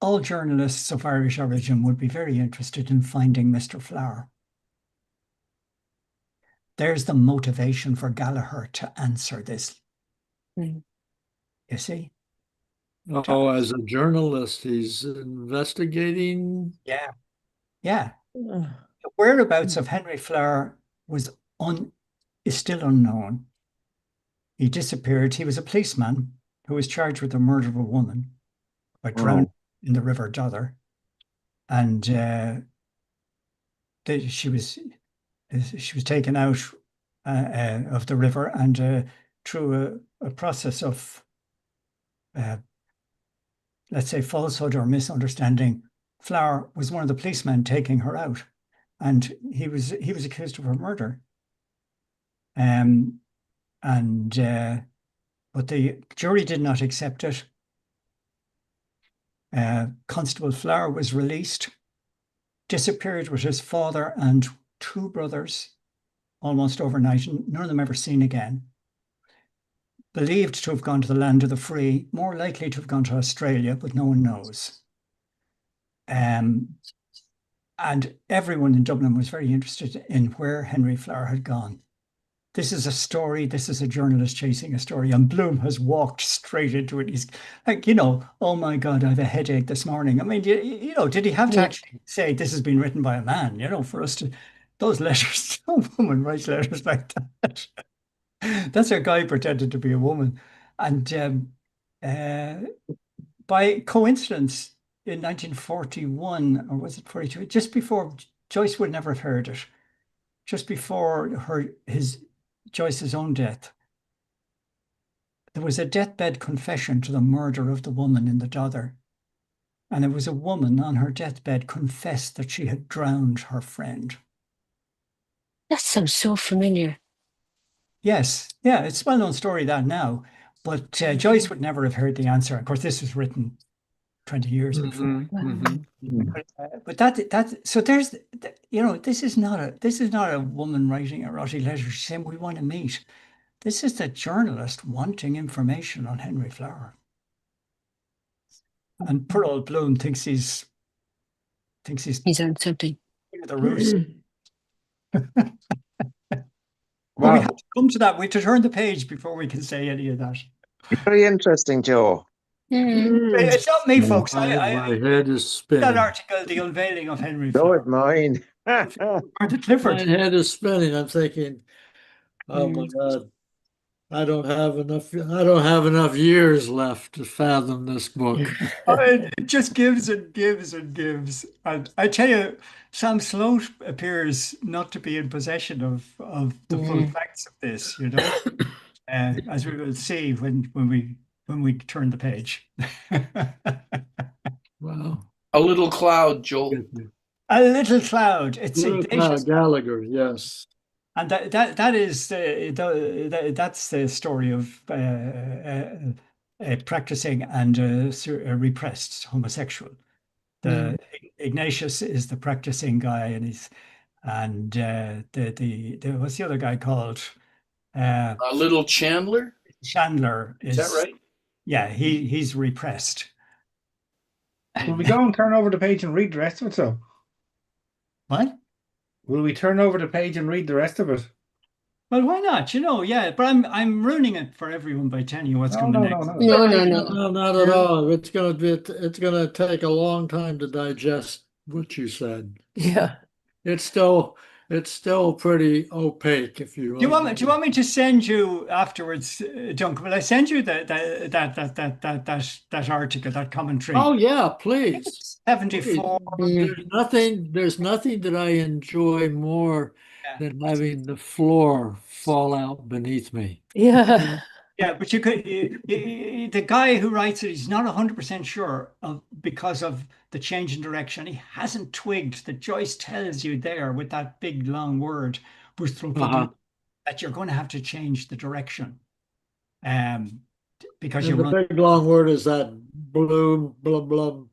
All journalists of Irish origin would be very interested in finding Mr. Flower. There's the motivation for Gallagher to answer this. You see? Oh, as a journalist, he's investigating. Yeah. Yeah. Ugh. The whereabouts of Henry Flower is still unknown. He disappeared. He was a policeman who was charged with the murder of a woman by drowning Oh, in the River Dother. And she was taken out of the river, and through a process of let's say falsehood or misunderstanding, Flower was one of the policemen taking her out, and he was accused of her murder. And but the jury did not accept it. Constable Flower was released, disappeared with his father and two brothers almost overnight, and none of them ever seen again. Believed to have gone to the land of the free, more likely to have gone to Australia, but no one knows. And everyone in Dublin was very interested in where Henry Flower had gone. This is a story. This is a journalist chasing a story. And Bloom has walked straight into it. He's like, oh my God, I have a headache this morning. I mean, did he have to actually say this has been written by a man, for us to, those letters, no woman writes letters like that. That's a guy pretended to be a woman. And by coincidence, in 1941, or was it 42, just before, Joyce would never have heard it, just before Joyce's own death, there was a deathbed confession to the murder of the woman in the Dother. And it was a woman on her deathbed confessed that she had drowned her friend. That sounds so familiar. Yes, yeah, it's a well-known story that now, but Joyce would never have heard the answer. Of course, this was written 20 years before. But so there's, this is not a woman writing a rotty letter. She's saying we want to meet. This is the journalist wanting information on Henry Flower. And poor old Bloom thinks he's on something. the roost. Wow. But we have to come to that. We have to turn the page before we can say any of that. very interesting, Joe. It's not me, folks. My head is That spinning. article, The Unveiling of Henry No, Flower. it's mine. Martha Clifford. My head is spinning. I'm thinking, oh my God, I don't have enough years left to fathom this book. It just gives and gives and gives. And I tell you, Sam Sloat appears not to be in possession of the full facts of this, as we will see when we turn the page. Wow. A little cloud, Joel. A little cloud. It's Little audacious. Gallagher, yes. And that is that's the story of practicing and repressed homosexual. Ignatius is the practicing guy, and what's the other guy called? Little Chandler. Chandler Is that right? Yeah, he's repressed. Will we go and turn over the page and read the rest of it? So, What? will we turn over the page and read the rest of it? Well, why not? Yeah, but I'm ruining it for everyone by telling you what's coming No, next. No. No, not at all. It's gonna take a long time to digest what you said. Yeah. It's still pretty opaque if you Do you want me to send you afterwards, Duncan? Will I send you that article, that commentary? Oh yeah, please. 74. There's nothing that I enjoy more than having the floor fall out beneath me. Yeah. Yeah, but the guy who writes it, he's not 100% sure because of the change in direction. He hasn't twigged that Joyce tells you there with that big long word, that you're going to have to change the direction. Because And the big long word is that bloom, blub, blub.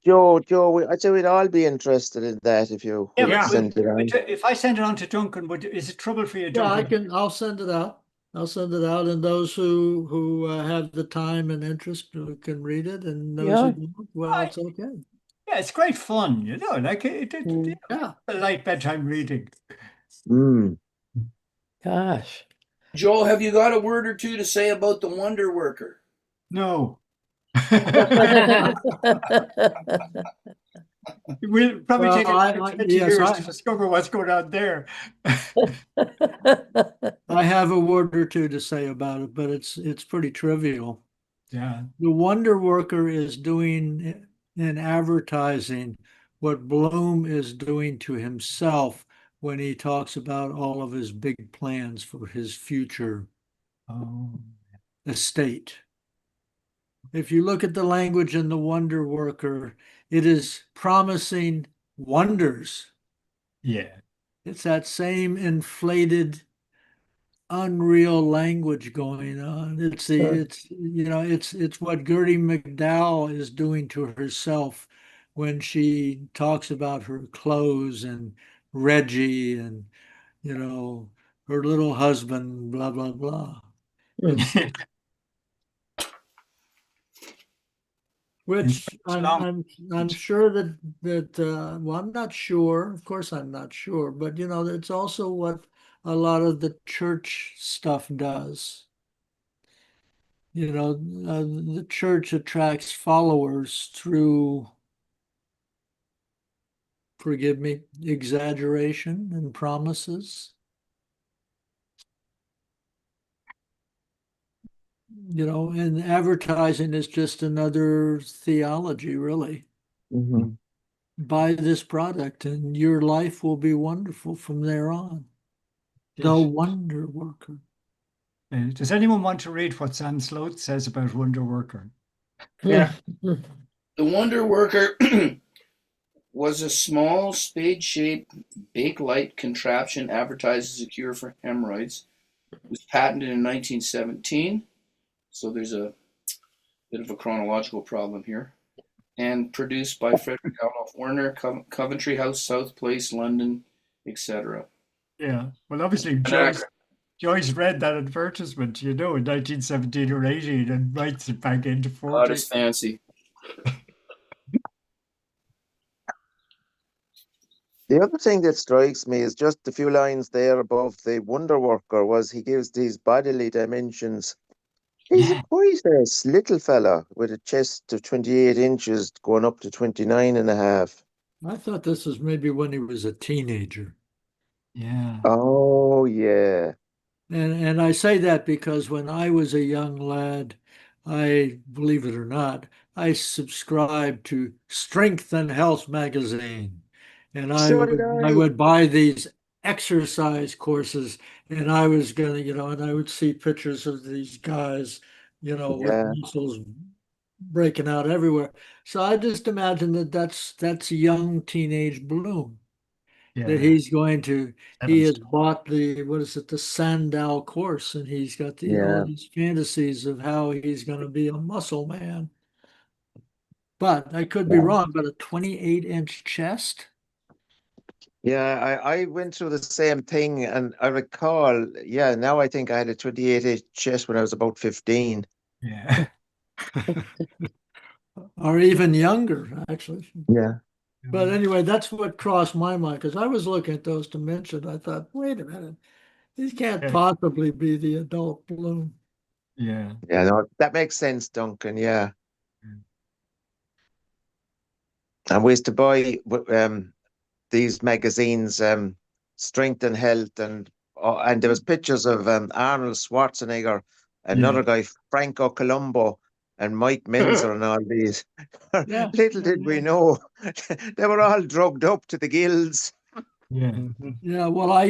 Joe, I'd say we'd all be interested in that if you would send it on. If I send it on to Duncan, is it trouble for you, Duncan? Yeah, I'll send it out. And those who have the time and interest can read it, and those who don't, well, it's okay. Yeah, it's great fun, like a light bedtime reading. Gosh. Joel, have you got a word or two to say about the Wonder Worker? No. We'll probably Well, take another 20 yes, years to discover what's going on there. I have a word or two to say about it, but it's pretty trivial. Yeah. The Wonder Worker is doing in advertising what Bloom is doing to himself when he talks about all of his big plans for his future Oh, estate. If you look at the language in the Wonder Worker, it is promising wonders. yeah. It's that same inflated, unreal language going on. It's what Gertie McDowell is doing to herself when she talks about her clothes and Reggie and her little husband, blah blah blah. It's which It's long. I'm sure that well, I'm not sure. Of course, I'm not sure, but it's also what a lot of the church stuff does. The church attracts followers through, forgive me, exaggeration and promises. And advertising is just another theology, really. Mhm. Buy this product and your life will be wonderful from there on. The Yes. Wonder Worker. Does anyone want to read what Sam Sloat says about Wonder Worker? Yeah. The Wonder Worker was a small spade-shaped bake-light contraption advertised as a cure for hemorrhoids. It was patented in 1917, so there's a bit of a chronological problem here. And produced by Frederick Adolph Werner, Coventry House, South Place, London, etc. Yeah. Well, obviously, Joyce read that advertisement, in 1917 or 18 and writes it back into God, 40. it's fancy. The other thing that strikes me is just a few lines there above the Wonder Worker was he gives these bodily dimensions. He's a Yeah. quite a little fella with a chest of 28 inches going up to 29 and a half. I thought this was maybe when he was a teenager. Yeah. Oh, yeah. And I say that because when I was a young lad, I, believe it or not, I subscribed to Strength and Health magazine. And I So did would I I. would buy these exercise courses and I was gonna, and I would see pictures of these guys, with Yeah, muscles breaking out everywhere. So I just imagine that that's young teenage Bloom that Yeah. he has bought what is it, the Sandow course, and he's got all yeah, these fantasies of how he's going to be a muscle man. But I could be yeah. wrong, but a 28-inch chest? Yeah, I went through the same thing and I recall, yeah, now I think I had a 28-inch chest when I was about 15. Yeah. Or even younger, actually. Yeah. But anyway, that's what crossed my mind because I was looking at those dimensions. I thought, wait a minute, these can't Yeah. possibly be the adult Bloom. Yeah. Yeah, no, that makes sense, Duncan. Yeah. And we used to buy these magazines, Strength and Health, and there was pictures of Arnold Schwarzenegger, Yeah. another guy, Franco Colombo, and Mike Menzer, and all these. Yeah. Little did we know, they were all drugged up to the gills. Yeah. Yeah, well, I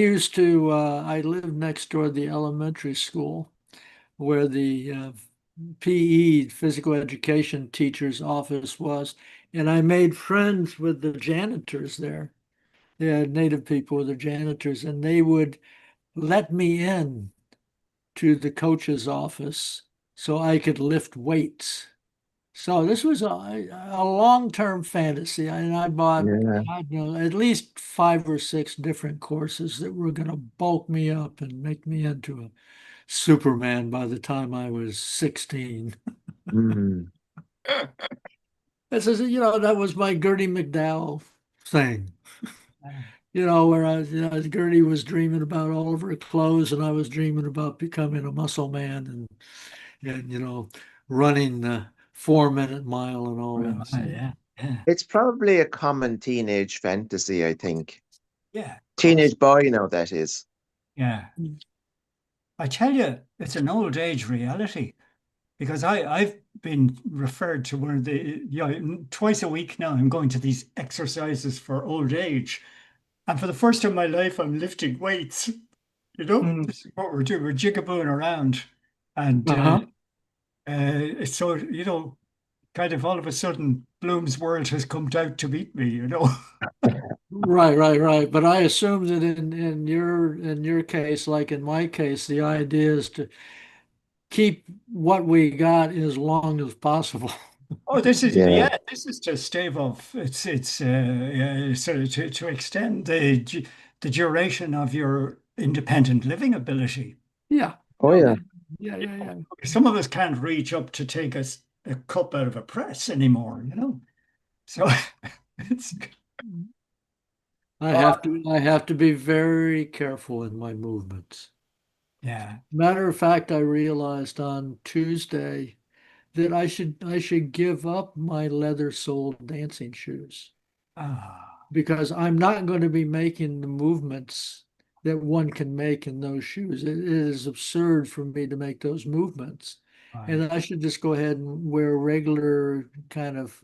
lived next door to the elementary school where the PE, physical education teacher's office was. And I made friends with the janitors there. They had native people were the janitors, and they would let me in to the coach's office so I could lift weights. So this was a long-term fantasy, and I bought, Yeah. I don't know, at least 5 or 6 different courses that were going to bulk me up and make me into a Superman by the time I was 16. Mm. This is, that was my Gertie McDowell thing. whereas Gertie was dreaming about all of her clothes, and I was dreaming about becoming a muscle man and running the 4 minute mile and all Well, that stuff. yeah, yeah, It's probably a common teenage fantasy, I think. yeah, of course. Teenage boy, now that is. Yeah. I tell you, it's an old age reality because I've been referred to one of the, twice a week now, I'm going to these exercises for old age. And for the first time in my life, I'm lifting weights. Mm. This is what we're doing. We're jigabooing around. And Uh-huh. so, kind of all of a sudden, Bloom's World has come out to meet me. Right, right, right. But I assume that in your case, like in my case, the idea is to keep what we got as long as possible. Oh, this is, Yeah. yeah, this is to stave off. It's sort of to extend the duration of your independent living ability. Yeah. Oh, No, Yeah. yeah. Yeah, yeah, yeah. some of us can't reach up to take a cup out of a press anymore. So it's, I oh, have to I have to be very careful in my movements. yeah. Matter of fact, I realized on Tuesday that I should give up my leather-soled dancing shoes Ah, because I'm not going to be making the movements that one can make in those shoes. It is absurd for me to make those movements. right. And I should just go ahead and wear regular kind of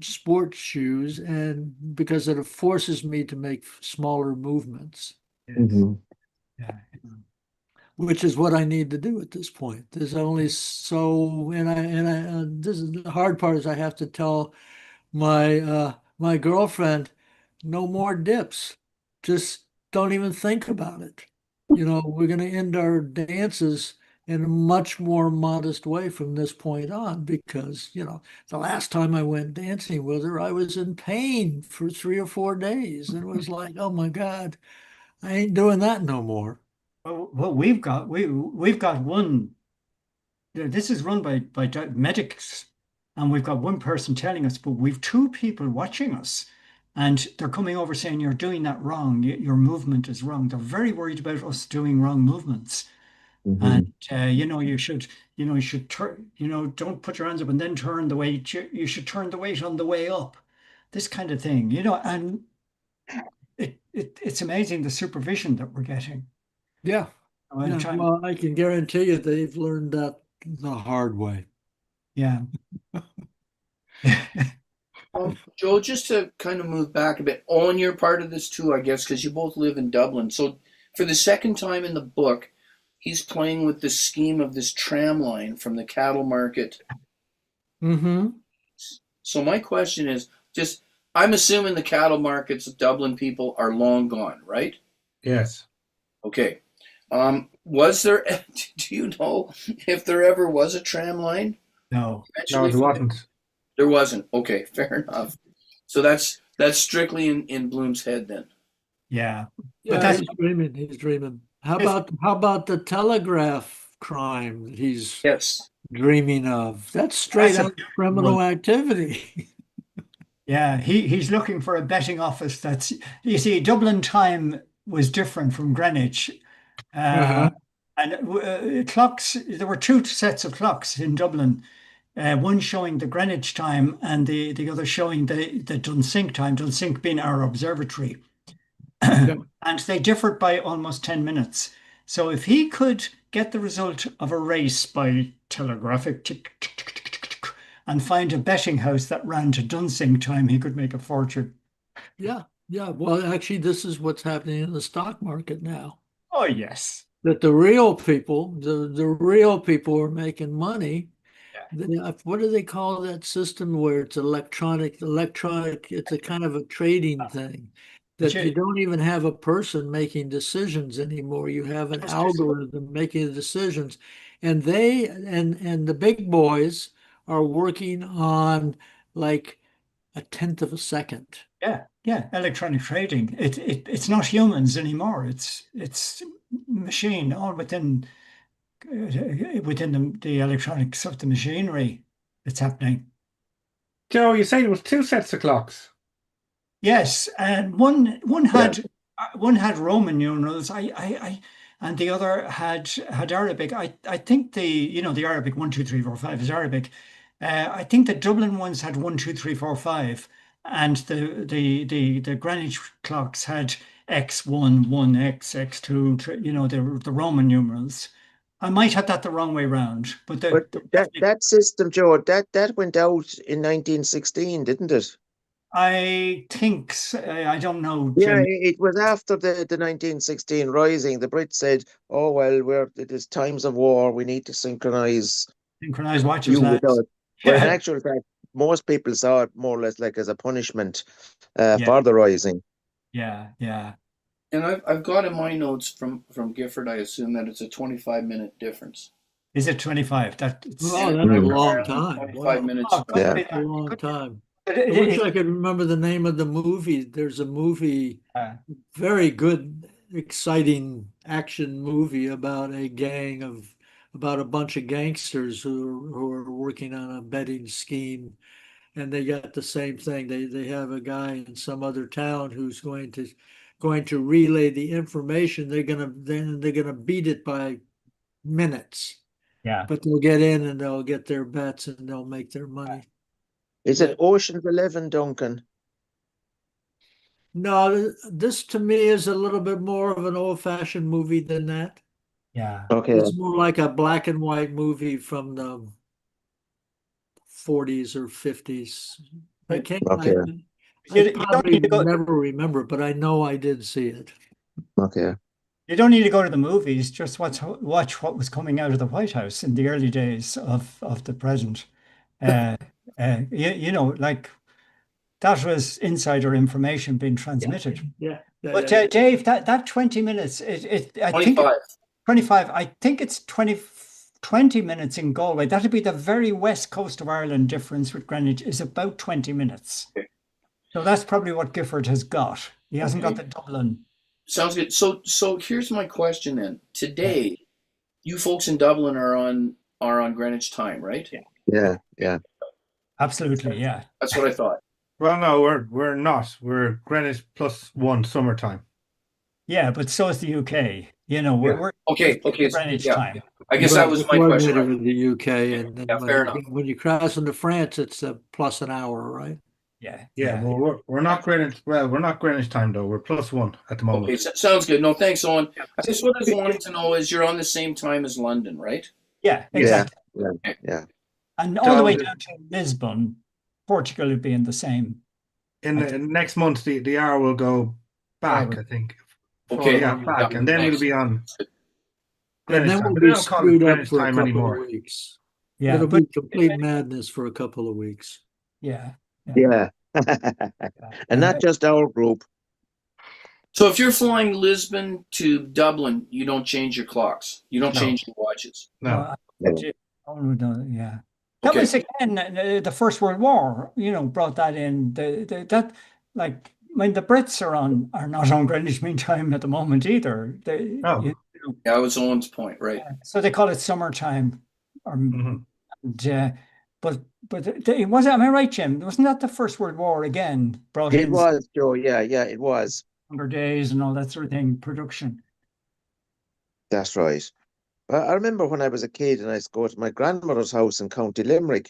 sports shoes, and because it forces me to make smaller movements, Yes. Hmm. Yeah. which is what I need to do at this point. There's only so, and I this is the hard part is I have to tell my girlfriend, no more dips. Just don't even think about it. We're going to end our dances in a much more modest way from this point on because, the last time I went dancing with her, I was in pain for 3 or 4 days and it was like, oh my God, I ain't doing that no more. Well, we've got one. This is run by medics, and we've got one person telling us, but we've two people watching us, and they're coming over saying you're doing that wrong. Your movement is wrong. They're very worried about us doing wrong movements, and Hmm. you should turn. Don't put your hands up and then turn the weight. You should turn the weight on the way up. This kind of thing. And it's amazing the supervision that we're getting. Yeah. I'm Yeah. trying. Well, I can guarantee you they've learned that the hard way. Yeah. Joe, just to kind of move back a bit on your part of this too, I guess, because you both live in Dublin. So, for the second time in the book, he's playing with the scheme of this tram line from the cattle market. Mm-hmm. So, my question is just I'm assuming the cattle markets of Dublin people are long gone, right? Yes. Okay. Was there, do you know if there ever was a tram line No. No, eventually? there wasn't. There wasn't. Okay, fair enough. So that's strictly in Bloom's head then. Yeah. But Yeah, that's he's dreaming. He's dreaming. How it's about how about the telegraph crime that he's Yes. dreaming of? That's straight that's a out big one. criminal activity. Yeah, he's looking for a betting office that's, you see, Dublin time was different from Greenwich. Uh, Uh-huh. and clocks, there were two sets of clocks in Dublin, one showing the Greenwich time and the other showing the Dunsink time, Dunsink being our observatory. Yeah. And they differed by almost 10 minutes. So if he could get the result of a race by telegraphic tick, tick, tick, tick, tick, tick, and find a betting house that ran to Dunsink time, he could make a fortune. Yeah. Yeah. Well, actually, this is what's happening in the stock market now. Oh, yes. That the real people are making money. Yeah. What do they call that system where it's electronic, it's a kind of a trading thing But that you don't even have a person making decisions anymore. You have an algorithm making the decisions. And the big boys are working on like a tenth of a second. yeah, electronic trading. It's not humans anymore. It's machine, all within the electronics of the machinery that's happening. Joe, you say there was two sets of clocks. Yes, and one had Roman numerals. And the other had Arabic. I think the Arabic 1, 2, 3, 4, 5 is Arabic. I think the Dublin ones had 1, 2, 3, 4, 5, and the Greenwich clocks had X1, 1X, X2. The Roman numerals. I might have that the wrong way round, but But that system, Joe, that went out in 1916, didn't it? I think I don't know, Yeah, Jim. it was after the 1916 rising. The Brits said, "Oh well, it is times of war. We need to synchronize Synchronized watches, you with lads. us." But in Yeah, actual fact, most people saw it more or less like as a punishment yeah, for the rising. yeah. And I've got in my notes from Gifford, I assume that it's a 25-minute difference. Is it 25? Oh, And that's a Mm. long Ireland, time. 25 Wow, minutes. Oh, could Yeah. be that's a that. long Could be. time. But I wish I could remember the name of the movie. There's a movie, uh, very good, exciting action movie about about a bunch of gangsters who are working on a betting scheme, and they got the same thing. They have a guy in some other town who's going to relay the information. They're gonna beat it by minutes, yeah. but they'll get in and they'll get their bets and they'll make their money. Is it That Ocean's 11, Duncan? No, this to me is a little bit more of an old-fashioned movie than that. Yeah. Okay. It's more like a black and white movie from the 40s or 50s. I But can't, Okay. I you don't probably need to go. never remember it, but I know I did see it. Okay. You don't need to go to the movies. Just watch what was coming out of the White House in the early days of the present. Uh, like that was insider information being Yeah, transmitted. yeah. But Dave, that 20 minutes, I think 25. 25. I think it's 20 minutes in Galway. That'd be the very west coast of Ireland difference with Greenwich is about 20 minutes. Okay. So that's probably what Gifford has got. He hasn't got Okay. the Dublin. Sounds good. So here's my question then. Today, you folks in Dublin are on Greenwich time, right? Yeah. Yeah. Absolutely, yeah. That's what I thought. Well, no, we're not. We're Greenwich +1 summertime. Yeah, but so is the UK. Yeah. We're Okay. Greenwich Yeah. time. I guess that Right, was we're my question. coordinated with the UK, and then Yeah, fair enough. when you cross into France, it's a plus an hour, right? Yeah, Yeah, well, we're not Greenwich. Well, we're not Greenwich time though. We're +1 at the Okay, moment. sounds good. No, thanks, Owen. I guess what I was wanting to know is you're on the same time as London, right? yeah, Yeah. exactly. Yeah. Yeah. And all the way So down to Lisbon, Portugal would be in the same. in next month, the hour will go back, Forward. I think. Okay. Yeah, back, and then we'll Thanks. be on And Greenwich then time. we'll But they be don't call it screwed up Greenwich for a time couple of anymore. weeks. Yeah, It'll but be complete madness for a couple of weeks. yeah, Yeah. And not Uh, just our group. So if you're flying Lisbon to Dublin, you don't change your clocks. You don't No, change your watches. no. No. yeah. That Okay. was again the First World War. Brought that in. That like the Brits are not on Greenwich Mean Time at the moment either. Oh. Yeah, that was Owen's point, right? So they call it summertime. Or, Mhm. and, but it was. Am I right, Jim? Wasn't that the First World War again? Brought It in was, Joe. Yeah. Yeah. It was. longer days and all that sort of thing. Production. That's right. I remember when I was a kid and I used to go to my grandmother's house in County Limerick.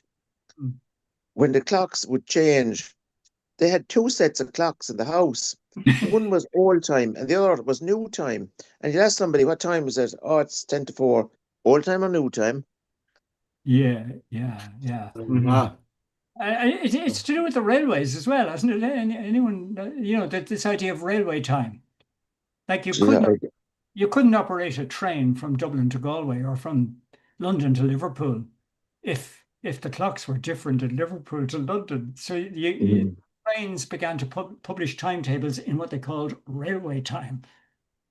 Mm. When the clocks would change, they had two sets of clocks in the house. One was old time and the other was new time. And you ask somebody, what time is it? Oh, it's 10 to 4. Old time or new time? Yeah. Mhm. Ah, It's to do with the railways as well, hasn't it? Anyone, this idea of railway time. Like Yeah, you couldn't operate a train from Dublin to Galway or from London to Liverpool if the clocks were different in Liverpool to London. So Mhm. trains began to publish timetables in what they called railway time,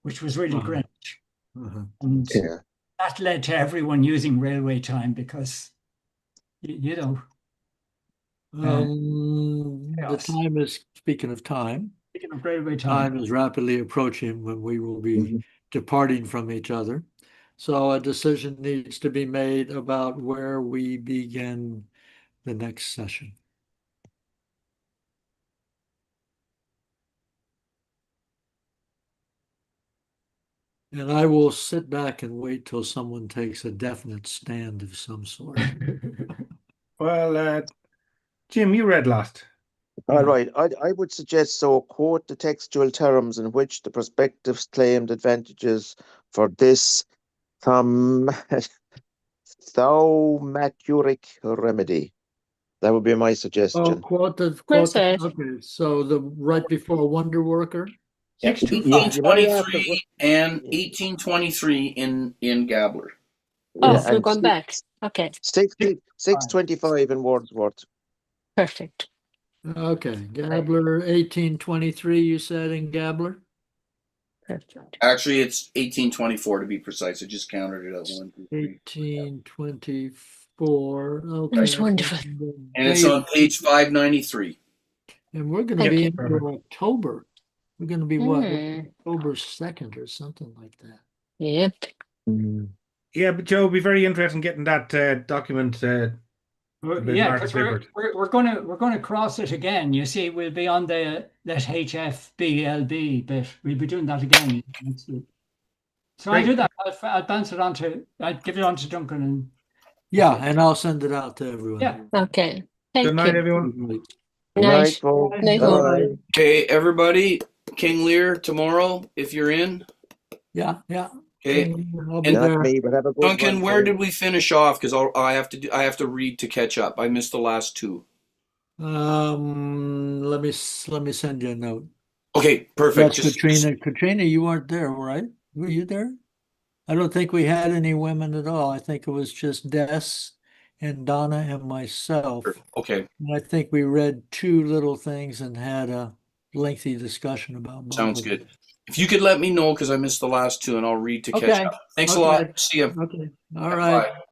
which was really uh-huh, Greenwich. uh-huh. And Yeah. that led to everyone using railway time because, The chaos. time is, speaking of time, Speaking of railway time time, is rapidly approaching when we will be Mhm. departing from each other. So a decision needs to be made about where we begin the next session. And I will sit back and wait till someone takes a definite stand of some sort. Well, Jim, you read last. All right, I would suggest quote the textual terms in which the prospectives claimed advantages for this thaumaturgic remedy. That would be my Oh, suggestion. quote the Where's that? okay. So the right before Wonder Worker. 625. You might have to, 1823 and 1823 in Gabler. yeah, Oh, we're and going back. Okay, 625 in Wordsworth. perfect. Okay, Gabler 1823. You said in Gabler. Perfect. Actually, it's 1824 to be precise. I just counted it at 1, 2, 3. 1824. Okay. That's wonderful. And it's on page 593. And we're going to Thank be you. into October. We're going to be what? Hmm. October 2nd or something like that. Yep. Yeah, but Joe, it'd be very interesting getting that document. bit Yeah, Mark because Clifford. we're gonna cross it again. You see, we'll be on the that HFBLB bit. We'll be doing that again next week. So Great. I'll do that. I'll bounce it on to. I'll give it on to Duncan and Yeah, and I'll send it out to everyone. yeah. Okay. Thank Good night, you. everyone. Right. Good Night. night, folks. Night, all. Bye. Okay, everybody, King Lear tomorrow, if you're in. Yeah. Okay. I'll be And Not there. me, but have a good Duncan, one. where did we finish off? Because I have to read to catch up. I missed the last two. Let me send you a note. Okay, perfect. That's Katrina. Katrina, you weren't there, right? Were you there? I don't think we had any women at all. I think it was just Des and Donna and myself. Okay, And I think we read two little things and had a lengthy discussion about sounds Mongolia. good. If you could let me know because I missed the last two, and I'll read to catch Okay. up. Thanks a Okay. lot. See you. Okay. All right. Bye.